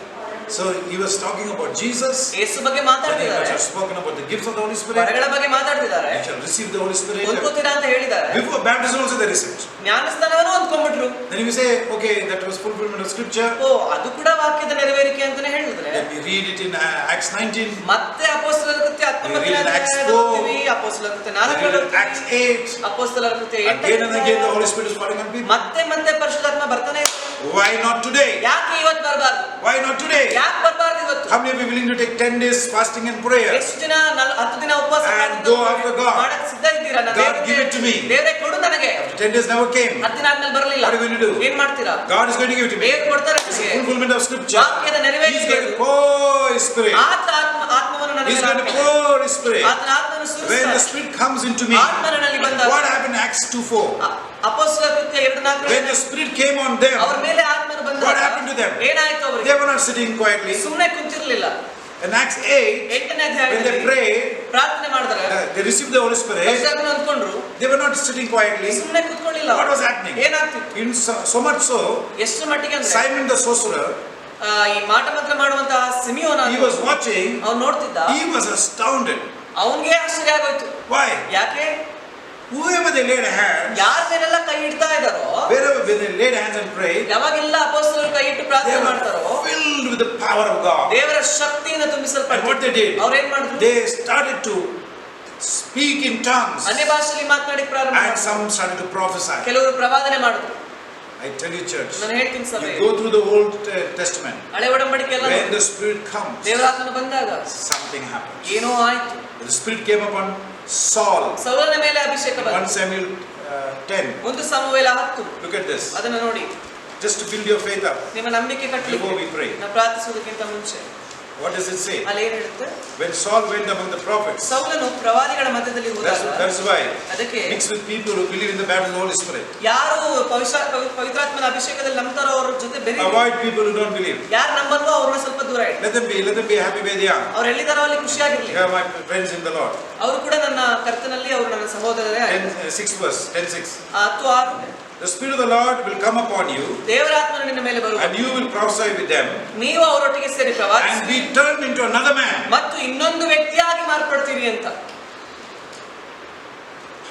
So he was talking about Jesus. ಯೇಸು ಬಗ್ಗೆ Then he ಮಾತಾಡ್ತಿದ್ದಾರೆ. has spoken about the gifts of the Holy Spirit. ವರಗಳ ಬಗ್ಗೆ ಮಾತಾಡ್ತಿದ್ದಾರೆ. You shall receive the Holy Spirit. ಹೊಂದ್ಕೋತೀರಾ ಅಂತ ಹೇಳಿದ್ದಾರೆ. Before baptism also they received. ಜ್ಞಾನಸ್ನಾನವನ್ನು ಹೊಂದ್ಕೊಂಡ್ಬಿಟ್ರು. Then you say, okay, that was fulfillment of scripture. ಓ, ಅದು ಕೂಡ ವಾಕ್ಯದ ನೆರವೇರಿಕೆ ಅಂತಾನೆ ಹೇಳಿದ್ರೆ. Then we read it in Acts 19. ಮತ್ತೆ ಅಪೊಸ್ತಲರ ಕೃತ್ಯ 19ನೇ ಅಧ್ಯಾಯದಲ್ಲಿ ಓದ್ತೀವಿ. ಅಪೊಸ್ತಲರ ಕೃತ್ಯ 4ರಲ್ಲಿ ಓದ್ತೀವಿ. Acts 8. ಅಪೊಸ್ತಲರ ಕೃತ್ಯ 8. Again and again the Holy Spirit is falling on people. ಮತ್ತೆ ಪರಿಶುದ್ಧಾತ್ಮ ಬರ್ತಾನೆ ಇರ್ತಾನೆ. Why not today? ಯಾಕೆ ಇವತ್ತು ಬರಬಾರ್ದು? Why not today? ಯಾಕೆ ಬರಬಾರ್ದು ಇವತ್ತು? How many of you willing to take 10 days fasting and prayer? ಎಷ್ಟು ಜನ 10 ದಿನ ಉಪವಾಸ And go after God. ಮಾಡಕ್ಕೆ ಸಿದ್ಧ ಇದ್ದೀರಾ? God, give it to me. ದೇವರೇ ಕೊಡು ನನಗೆ. 10 days never came. 10 ದಿನ ಆದ್ಮೇಲೆ ಬರಲಿಲ್ಲ. What are you going to do? ಏನ್ ಮಾಡ್ತೀರಾ? God is going to give it to me. ದೇವರು ಕೊಡ್ತಾರೆ It's ನಿಮಗೆ. the fulfillment of scripture. ವಾಕ್ಯದ ನೆರವೇರಿಕೆ. He's going to pour His Spirit. ಆತ್ಮವನ್ನು ನನಗೆ He's going to ಹಾಕ್ತಾನೆ. pour His Spirit. ಆತನ ಆತ್ಮವನ್ನು When ಸುರಿಸ್ತಾನೆ. the Spirit comes into me, ಆತ್ಮ ನನ್ನಲ್ಲಿ ಬಂದಾಗ what happened in Acts 2:4? ಅಪೊಸ್ತಲರ ಕೃತ್ಯ 2:4 When the Spirit came on them, ಅವರ ಮೇಲೆ ಆತ್ಮನು ಬಂದಾಗ what happened to them? ಏನಾಯ್ತು ಅವರಿಗೆ? They were not sitting quietly. ಸುಮ್ಮನೆ ಕುಂತಿರಲಿಲ್ಲ. In Acts 8, 8ನೇ when they ಅಧ್ಯಾಯದಲ್ಲಿ prayed, ಪ್ರಾರ್ಥನೆ ಮಾಡಿದಾಗ they received the Holy Spirit. ಪರಿಶುದ್ಧಾತ್ಮನ ಹೊಂದ್ಕೊಂಡ್ರು. They were not sitting quietly. ಸುಮ್ಮನೆ ಕುತ್ಕೊಳ್ಳಿಲ್ಲ. What was happening? ಏನಾಗ್ತಿತ್ತು? In so much so, ಎಷ್ಟು ಮಟ್ಟಿಗೆ ಅಂದ್ರೆ Simon the sorcerer, ಈ ಮಾಟ ಮಂತ್ರ ಮಾಡುವಂತಹ ಸಿಮಿಯೋನ he was watching. ಅವ್ನು ನೋಡ್ತಿದ್ದ. He was astounded. ಅವನಿಗೆ ಆಶ್ಚರ್ಯ ಆಗೋಯ್ತು. Why? ಯಾಕೆ? Whoever they laid hands, ಯಾರ ಮೇಲೆಲ್ಲ ಕೈ ಇಡ್ತಾ ಇದ್ದಾರೋ, wherever they laid hands and prayed, ಯಾವಾಗೆಲ್ಲ ಅಪೊಸ್ತಲರು ಕೈ ಇಟ್ಟು they ಪ್ರಾರ್ಥನೆ ಮಾಡ್ತಾರೋ, were filled with the power of God. ದೇವರ ಶಕ್ತಿಯಿಂದ And what ತುಂಬಿಸಲ್ಪಟ್ಟು they did, ಅವ್ರು ಏನ್ ಮಾಡಿದ್ರು? they started to speak in tongues, ಅನ್ಯ ಭಾಷೆಯಲ್ಲಿ ಮಾತನಾಡಿ ಪ್ರಾರಂಭ and ಮಾಡಿದ್ರು. some started to prophesy. ಕೆಲವರು ಪ್ರವಾದನೆ ಮಾಡಿದ್ರು. I tell you, church, ನಾನು ಹೇಳ್ತೀನಿ ಸಭೆ, you go through the Old Testament. ಹಳೆ ಒಡಂಬಡಿಕೆ ಎಲ್ಲ When the Spirit comes, ದೇವರ ಆತ್ಮನು ಬಂದಾಗ something happens. ಏನೋ ಆಯ್ತು. The Spirit came upon Saul. ಸೌಲನ ಮೇಲೆ ಅಭಿಷೇಕ 1 ಬಂತು. Samuel 10. 1 ಸಮುವೇಲ 10. Look at this. ಅದನ್ನ ನೋಡಿ, Just to build your faith up. ನಿಮ್ಮ ನಂಬಿಕೆ ಕಟ್ಟಲಿಕ್ಕೆ Before we pray. ನಾವು ಪ್ರಾರ್ಥಿಸುವುದಕ್ಕಿಂತ ಮುಂಚೆ What does it say? ಅಲ್ಲಿ ಏನ್ ಹೇಳುತ್ತೆ? When Saul went among the prophets, ಸೌಲನು ಪ್ರವಾದಿಗಳ ಮಧ್ಯದಲ್ಲಿ ಹೋದಾಗ that's why ಅದಕ್ಕೆ mix with people who believe in the baptism of the Holy Spirit. ಯಾರು ಪವಿತ್ರಾತ್ಮನ ಅಭಿಷೇಕದಲ್ಲಿ ನಂಬ್ತಾರೋ ಅವ್ರ ಜೊತೆ ಬೆರೀರಿ. Avoid people who don't believe. ಯಾರು ನಂಬಲ್ವೋ ಅವ್ರನ್ನ ಸ್ವಲ್ಪ ದೂರ ಇಡಿ. Let them be happy where they are. ಅವ್ರು ಎಲ್ಲಿದಾರೋ ಅಲ್ಲಿ ಖುಷಿಯಾಗಿರ್ಲಿ. They are my friends in the Lord. ಅವರು ಕೂಡ ನನ್ನ ಕರ್ತನಲ್ಲಿ, ಅವರು ನನ್ನ ಸಹೋದರರೇ ಆಗಿದ್ದಾರೆ. 10:6. 10:6 The Spirit of the Lord will come upon you, ದೇವರ ಆತ್ಮನು ನಿನ್ನ ಮೇಲೆ ಬರುವುದು. and you will prophesy with them, ನೀವು ಅವರೊಟ್ಟಿಗೆ ಸೇರಿ and ಪ್ರವಾದಿಸಿ be turned into another man. ಮತ್ತು ಇನ್ನೊಂದು ವ್ಯಕ್ತಿಯಾಗಿ ಮಾರ್ಪಡ್ತೀವಿ ಅಂತ.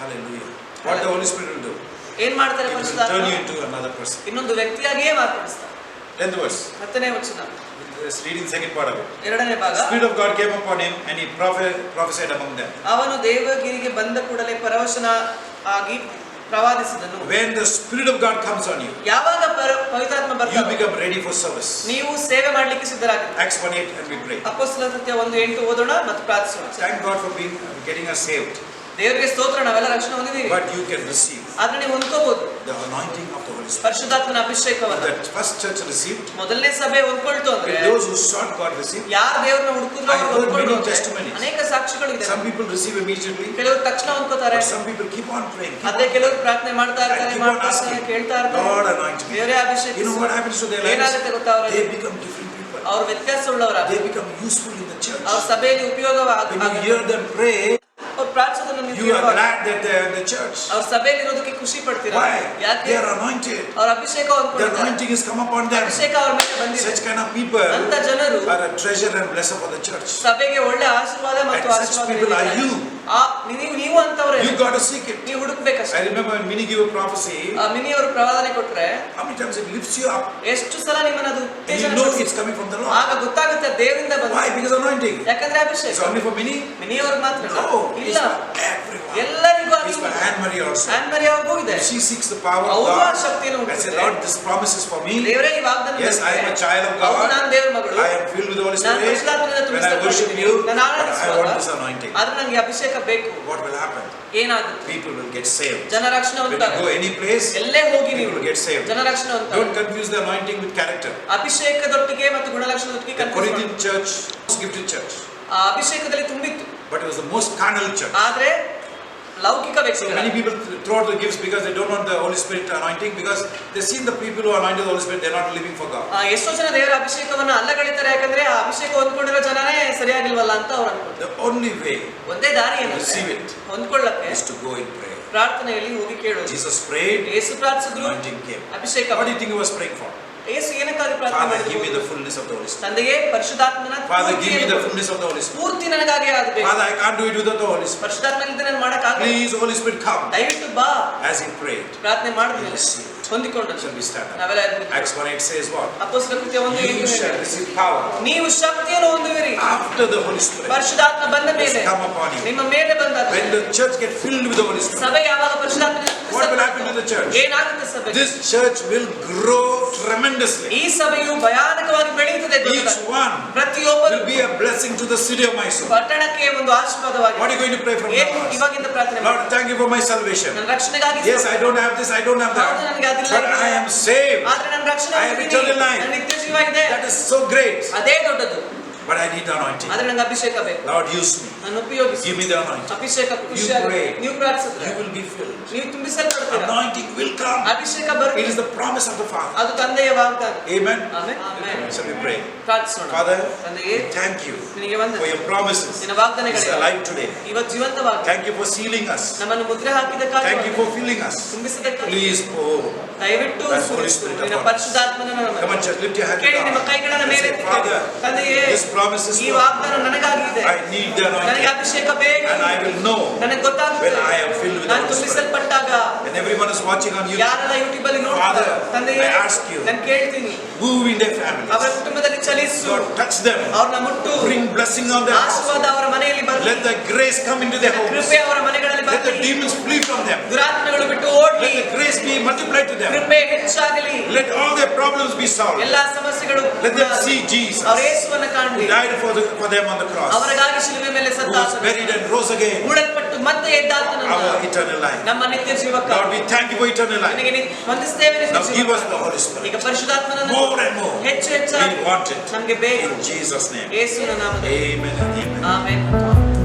Hallelujah. What the Holy Spirit will do? ಏನ್ ಮಾಡ್ತಾರೆ It will ಪರಿಶುದ್ಧಾತ್ಮ? turn you into another person. ಇನ್ನೊಂದು ವ್ಯಕ್ತಿಯಾಗಿಯೇ ಮಾರ್ಪಡಿಸ್ತಾರೆ. 10th verse. 10ನೇ ವಚನ, Let's read in second part of it. 2ನೇ ಭಾಗ. The Spirit of God came upon him, and he prophesied among them. ಅವನು ದೇವಗಿರಿಗೆ ಬಂದ ಕೂಡಲೇ ಪರವಶನ ಆಗಿ ಪ್ರವಾದಿಸಿದನು. When the Spirit of God comes on you, ಯಾವಾಗ ಪವಿತ್ರಾತ್ಮ you ಬರ್ತಾನೋ become ready for service. ನೀವು ಸೇವೆ ಮಾಡಲಿಕ್ಕೆ ಸಿದ್ಧರಾಗಿರಿ. Acts 1:8, and we pray. ಅಪೊಸ್ತಲರ ಕೃತ್ಯ 1:8 ಓದೋಣ ಮತ್ತು ಪ್ರಾರ್ಥಿಸೋಣ. Thank God for getting us saved. ದೇವರಿಗೆ ಸ್ತೋತ್ರ, ನಾವೆಲ್ಲ ರಕ್ಷಣೆ ಹೊಂದಿದ್ದೀವಿ. But you can receive ಆದ್ರೆ ನೀವು ಹೊಂದ್ಕೋಬಹುದು the anointing of the Holy Spirit. ಪರಿಶುದ್ಧಾತ್ಮನ ಅಭಿಷೇಕವನ್ನು. That first church received. ಮೊದಲನೇ ಸಭೆ ಹೊಂದ್ಕೊಳ್ತು ಅಂದ್ರೆ, When those who sought God received. ಯಾರು ದೇವರನ್ನ ಹುಡುಕಿದ್ರು I ಅವರು heard ಹೊಂದ್ಕೊಂಡು many ಹೋಗ್ತಾರೆ. testimonies. ಅನೇಕ ಸಾಕ್ಷಿಗಳು ಇದೆ. Some people receive immediately, ಕೆಲವರು ತಕ್ಷಣ ಹೊಂದ್ಕೋತಾರೆ. but some people keep on praying. ಅದೇ ಕೆಲವರು ಪ್ರಾರ್ಥನೆ ಮಾಡ್ತಾ And ಇರ್ತಾರೆ, keep on ಮಾಡ್ತಾ asking, ಇರ್ತಾರೆ, ಕೇಳ್ತಾ ಇರ್ತಾರೆ. Lord anoint me. ದೇವರೇ ಅಭಿಷೇಕ. You know what happens to their lives? ಏನಾಗುತ್ತೆ ಗೊತ್ತಾ They ಅವರಿಗೆ? become different people. ಅವ್ರ ವ್ಯತ್ಯಾಸವುಳ್ಳವರ. They become useful in the church. ಅವ್ರ ಸಭೆಯಲ್ಲಿ ಉಪಯೋಗ When you hear them pray, ಅವ್ರು ಪ್ರಾರ್ಥಿಸೋದನ್ನ ನೀವು you are ಕೇಳುವಾಗ glad that they are in the church. ಅವ್ರ ಸಭೆಯಲ್ಲಿ ಇರೋದಕ್ಕೆ ಖುಷಿ ಪಡ್ತೀರಾ? Why? ಯಾಕೆ? They are anointed. ಅವ್ರ ಅಭಿಷೇಕ The ಹೊಂದ್ಕೊಂಡಿದ್ದಾರೆ. anointing has come upon them. ಅಭಿಷೇಕ ಅವ್ರ ಮೇಲೆ ಬಂದಿದೆ. Such kind of people ಅಂತ ಜನರು are a treasure and blessing for the church. ಸಭೆಗೆ ಒಳ್ಳೆ ಆಶೀರ್ವಾದ ಮತ್ತು And such people are ಆಶೀರ್ವಾದ. you. ನೀವು ಅಂತವ್ರೆ. You got to seek it. ನೀವು ಹುಡುಕ್ಬೇಕಷ್ಟೇ. I remember when Mini gave a prophecy. Mini ಅವರು ಪ್ರವಾದನೆ ಕೊಟ್ರೆ How many times it lifts you up? ಎಷ್ಟು ಸಲ ನಿಮ್ಮನ್ನ ಅದು And you know it's coming from the Lord. ಆಗ ಗೊತ್ತಾಗುತ್ತೆ ದೇವರಿಂದ ಬಂದಿದೆ. Why? Because anointing. ಯಾಕಂದ್ರೆ ಅಭಿಷೇಕ. It's only for Mini? Mini ಅವರು ಮಾತ್ರ No. ಇಲ್ಲ, It's for everyone. ಎಲ್ಲರಿಗೂ It's for Anne Marie also. On ಮರಿ ಅವ್ರಿಗೂ ಇದೆ. She seeks the power of ಅವರು ಆ God. ಶಕ್ತಿಯನ್ನು I said, ಹುಡುಕ್ತಾರೆ. Lord, this promise is for me. ದೇವರೇ ಈ ವಾಗ್ದಾನ Yes, I am a child of ಹೌದು, God. ನಾನು ದೇವರ ಮಗಳು. I am filled with the Holy ನಾನು Spirit. ಪರಿಶುದ್ಧಾತ್ಮನಿಂದ When I worship ತುಂಬಿಸಲ್ಪಟ್ಟಿದ್ದೀನಿ. you, ನಾನು but I ಆರಾಧಿಸುವಾಗ want this anointing. ಆದ್ರೆ ನನಗೆ ಅಭಿಷೇಕ ಬೇಕು. What will happen? ಏನಾಗುತ್ತೆ? People will get saved. ಜನ ರಕ್ಷಣೆ When you ಹೊಂದುತ್ತಾರೆ. go any place, ಎಲ್ಲೇ ಹೋಗಿ people ನೀವು will get saved. ಜನ ರಕ್ಷಣೆ ಹೊಂದುತ್ತಾರೆ. Don't confuse the anointing with character. ಅಭಿಷೇಕದೊಟ್ಟಿಗೆ ಮತ್ತು ಗುಣಲಕ್ಷಣದೊಟ್ಟಿಗೆ The Corinthian church was gifted church, ಅಭಿಷೇಕದಲ್ಲಿ ತುಂಬಿತ್ತು. but it was the most carnal church. ಆದ್ರೆ ಲೌಕಿಕ So ವ್ಯಕ್ತಿಗಳು many people throw out the gifts because they don't want the Holy Spirit anointing, because they've seen the people who are anointed with the Holy Spirit, they're not living for God. ಎಷ್ಟೋ ಜನ ದೇವರ ಅಭಿಷೇಕವನ್ನ ಅಲ್ಲಗಳಿತಾರೆ. ಯಾಕಂದ್ರೆ ಆ ಅಭಿಷೇಕ ಹೊಂದ್ಕೊಂಡಿರೋ ಜನನೇ ಸರಿಯಾಗಿಲ್ವಲ್ಲ ಅಂತ ಅವ್ರು ಅನ್ಕೊಂತಾರೆ. The only way ಒಂದೇ ದಾರಿ to ಏನಂದ್ರೆ receive it ಹೊಂದ್ಕೊಳ್ಳಕ್ಕೆ is to go in prayer. ಪ್ರಾರ್ಥನೆಯಲ್ಲಿ ಹೋಗಿ ಕೇಳೋದು. Jesus prayed, ಯೇಸು ಪ್ರಾರ್ಥಿಸಿದ್ರು, anointing came. ಅಭಿಷೇಕ. What do you think he was praying for? ಯೇಸು ಏನಕ್ಕಾಗಿ ಪ್ರಾರ್ಥನೆ Father, give me ಮಾಡಿದ್ರು? the fullness of the Holy Spirit. ತಂದೆಯೇ ಪರಿಶುದ್ಧಾತ್ಮನ Father, give me the ಪೂರ್ತಿ fullness of the Holy Spirit. ಪೂರ್ತಿ ನನಗಾಗಿ ಆಗಬೇಕು. Father, I can't do it without the Holy Spirit. ಪರಿಶುದ್ಧಾತ್ಮ ಇಲ್ಲದೆ ನಾನು ಮಾಡಕ್ಕಾಗಲ್ಲ. Please, Holy Spirit, come. ದಯವಿಟ್ಟು ಬಾ. As he prayed, ಪ್ರಾರ್ಥನೆ he ಮಾಡಿದ್ಮೇಲೆ received. ಹೊಂದಿಕೊಂಡು Shall we stand up? ನಾವೆಲ್ಲ ಎದ್ದು Acts 1:8 says what? ಅಪೊಸ್ತಲ ಕೃತ್ಯ 1:8 You shall receive power ನೀವು ಶಕ್ತಿಯನ್ನು ಹೊಂದುವಿರಿ after the Holy Spirit ಪರಿಶುದ್ಧಾತ್ಮ ಬಂದ has ಮೇಲೆ, come upon you. ನಿಮ್ಮ ಮೇಲೆ ಬಂದಾಗ. When the church gets filled with the Holy Spirit, ಸಭೆ ಯಾವಾಗ ಪರಿಶುದ್ಧಾತ್ಮನಿಂದ what will happen to the church? ಏನಾಗುತ್ತೆ ಸಭೆ? This church will grow tremendously. ಈ ಸಭೆಯು ಭಯಾನಕವಾಗಿ ಬೆಳೆಯುತ್ತದೆ. Each one ಪ್ರತಿಯೊಬ್ಬರು will be a blessing to the city of Mysore. ಪಟ್ಟಣಕ್ಕೆ ಒಂದು ಆಶೀರ್ವಾದವಾಗಿದೆ. What are you going to pray from now on? ಇವಾಗಿಂದ ಪ್ರಾರ್ಥನೆ ಮಾಡಿ. Lord, thank you for my salvation. ನನ್ನ ರಕ್ಷಣೆಗಾಗಿ Yes, I don't have this, I don't have ಹೌದು, that, ನನಗೆ ಅದಿಲ್ಲ, but I am saved. ಆದ್ರೆ ನನ್ನ ರಕ್ಷಣೆ I have ಹೊಂದಿದ್ದೀನಿ. eternal life. ನನ್ನ ನಿತ್ಯ ಜೀವ ಇದೆ. That is so great. ಅದೇ ದೊಡ್ಡದು. But I need the anointing. ಆದ್ರೆ ನನಗೆ ಅಭಿಷೇಕ ಬೇಕು. Lord, use me. ನಾನು ಉಪಯೋಗಿಸಿ. Give me the anointing. ಅಭಿಷೇಕ You ಖುಷಿಯಾಗಿ pray. ನೀವು ಪ್ರಾರ್ಥಿಸಿದ್ರೆ You will be filled. ನೀವು ತುಂಬಿಸಲ್ಪಡ್ತೀರಾ. Anointing will come. ಅಭಿಷೇಕ It ಬರುತ್ತೆ. is the promise of the Father. ಅದು ತಂದೆಯ ವಾಗ್ದಾನ. Amen. Amen. Amen. Shall we pray? ಪ್ರಾರ್ಥಿಸೋಣ. Father, ತಂದೆಯೇ, thank you ನಿನಗೆ for ವಂದನೆ. your promises. ನಿನ್ನ It's ವಾಗ್ದಾನಗಳಿವೆ. alive today. ಇವತ್ತು ಜೀವಂತವಾಗಿದೆ. Thank you for sealing us. ನಮ್ಮನ್ನು ಮುದ್ರೆ ಹಾಕಿದಕ್ಕಾಗಿ Thank you for filling us. ತುಂಬಿಸಿದಕ್ಕಾಗಿ Please pour. ದಯವಿಟ್ಟು That's Holy Spirit ನಿನ್ನ upon us. ಪರಿಶುದ್ಧಾತ್ಮನನ್ನು ನಮ್ಮ Come on, church, lift your hand ಕೇಳಿ, ನಿಮ್ಮ up. ಕೈಗಳನ್ನು ಮೇಲೆ Say, ಎತ್ತಿ Father, ತಂದೆಯೇ, this promise is ಈ Lord. ವಾಗ್ದಾನ ನನಗಾಗಿ ಇದೆ. I need the ನನಗೆ anointing. ಅಭಿಷೇಕ ಬೇಕು. And I will know ನನಗೆ ಗೊತ್ತಾಗುತ್ತೆ when I am filled with the ನಾನು Holy Spirit. ತುಂಬಿಸಲ್ಪಟ್ಟಾಗ. And everyone is watching on YouTube. ಯಾರೆಲ್ಲ ಯೂಟ್ಯೂಬ್ ಅಲ್ಲಿ ನೋಡ್ತಾರೆ, Father, ತಂದೆಯೇ, I ask you, ನಾನು ಕೇಳ್ತೀನಿ, move in their ಅವರ families. ಕುಟುಂಬದಲ್ಲಿ ಚಲಿಸು. Lord, touch them. ಅವ್ರನ್ನ ಮುಟ್ಟು. Bring blessing on their house. ಆಶೀರ್ವಾದ ಅವರ ಮನೆಯಲ್ಲಿ ಬರಲಿ. Let the grace come into their homes. ಕೃಪೆ ಅವರ ಮನೆಗಳಲ್ಲಿ Let the ಬರಲಿ. demons flee from them. ದುರಾತ್ಮಗಳು ಬಿಟ್ಟು ಓಡಲಿ. Let the grace be multiplied to them. ಕೃಪೆ ಹೆಚ್ಚಾಗಲಿ. Let all their problems be solved. ಎಲ್ಲಾ ಸಮಸ್ಯೆಗಳು Let them see Jesus, ಅವರ ಯೇಸುವನ್ನು who ಕಾಣಲಿ. died for them on the cross, ಅವರಿಗಾಗಿ ಶಿಲುಬೆ ಮೇಲೆ who was ಸತ್ತಾತನು, buried and rose again, ಹೂಳಲ್ಪಟ್ಟು ಮತ್ತೆ ಎದ್ದಾತನನ್ನು, our eternal life. ನಮ್ಮ ನಿತ್ಯ ಜೀವಕ್ಕಾಗಿ Lord, we thank you for eternal life. ನಿನಗೆ ವಂದಿಸ್ತೇವೆ. ನಿತ್ಯ Now give us ಜೀವಕ್ಕಾಗಿ. the Holy Spirit. ಈಗ ಪರಿಶುದ್ಧಾತ್ಮನನ್ನು More and more. ಹೆಚ್ಚು ಹೆಚ್ಚಾಗಿ We want it. ನಮಗೆ ಬೇಕು. In Jesus' name. ಯೇಸುವಿನ ನಾಮದಲ್ಲಿ Amen and amen. ಆಮೆನ್.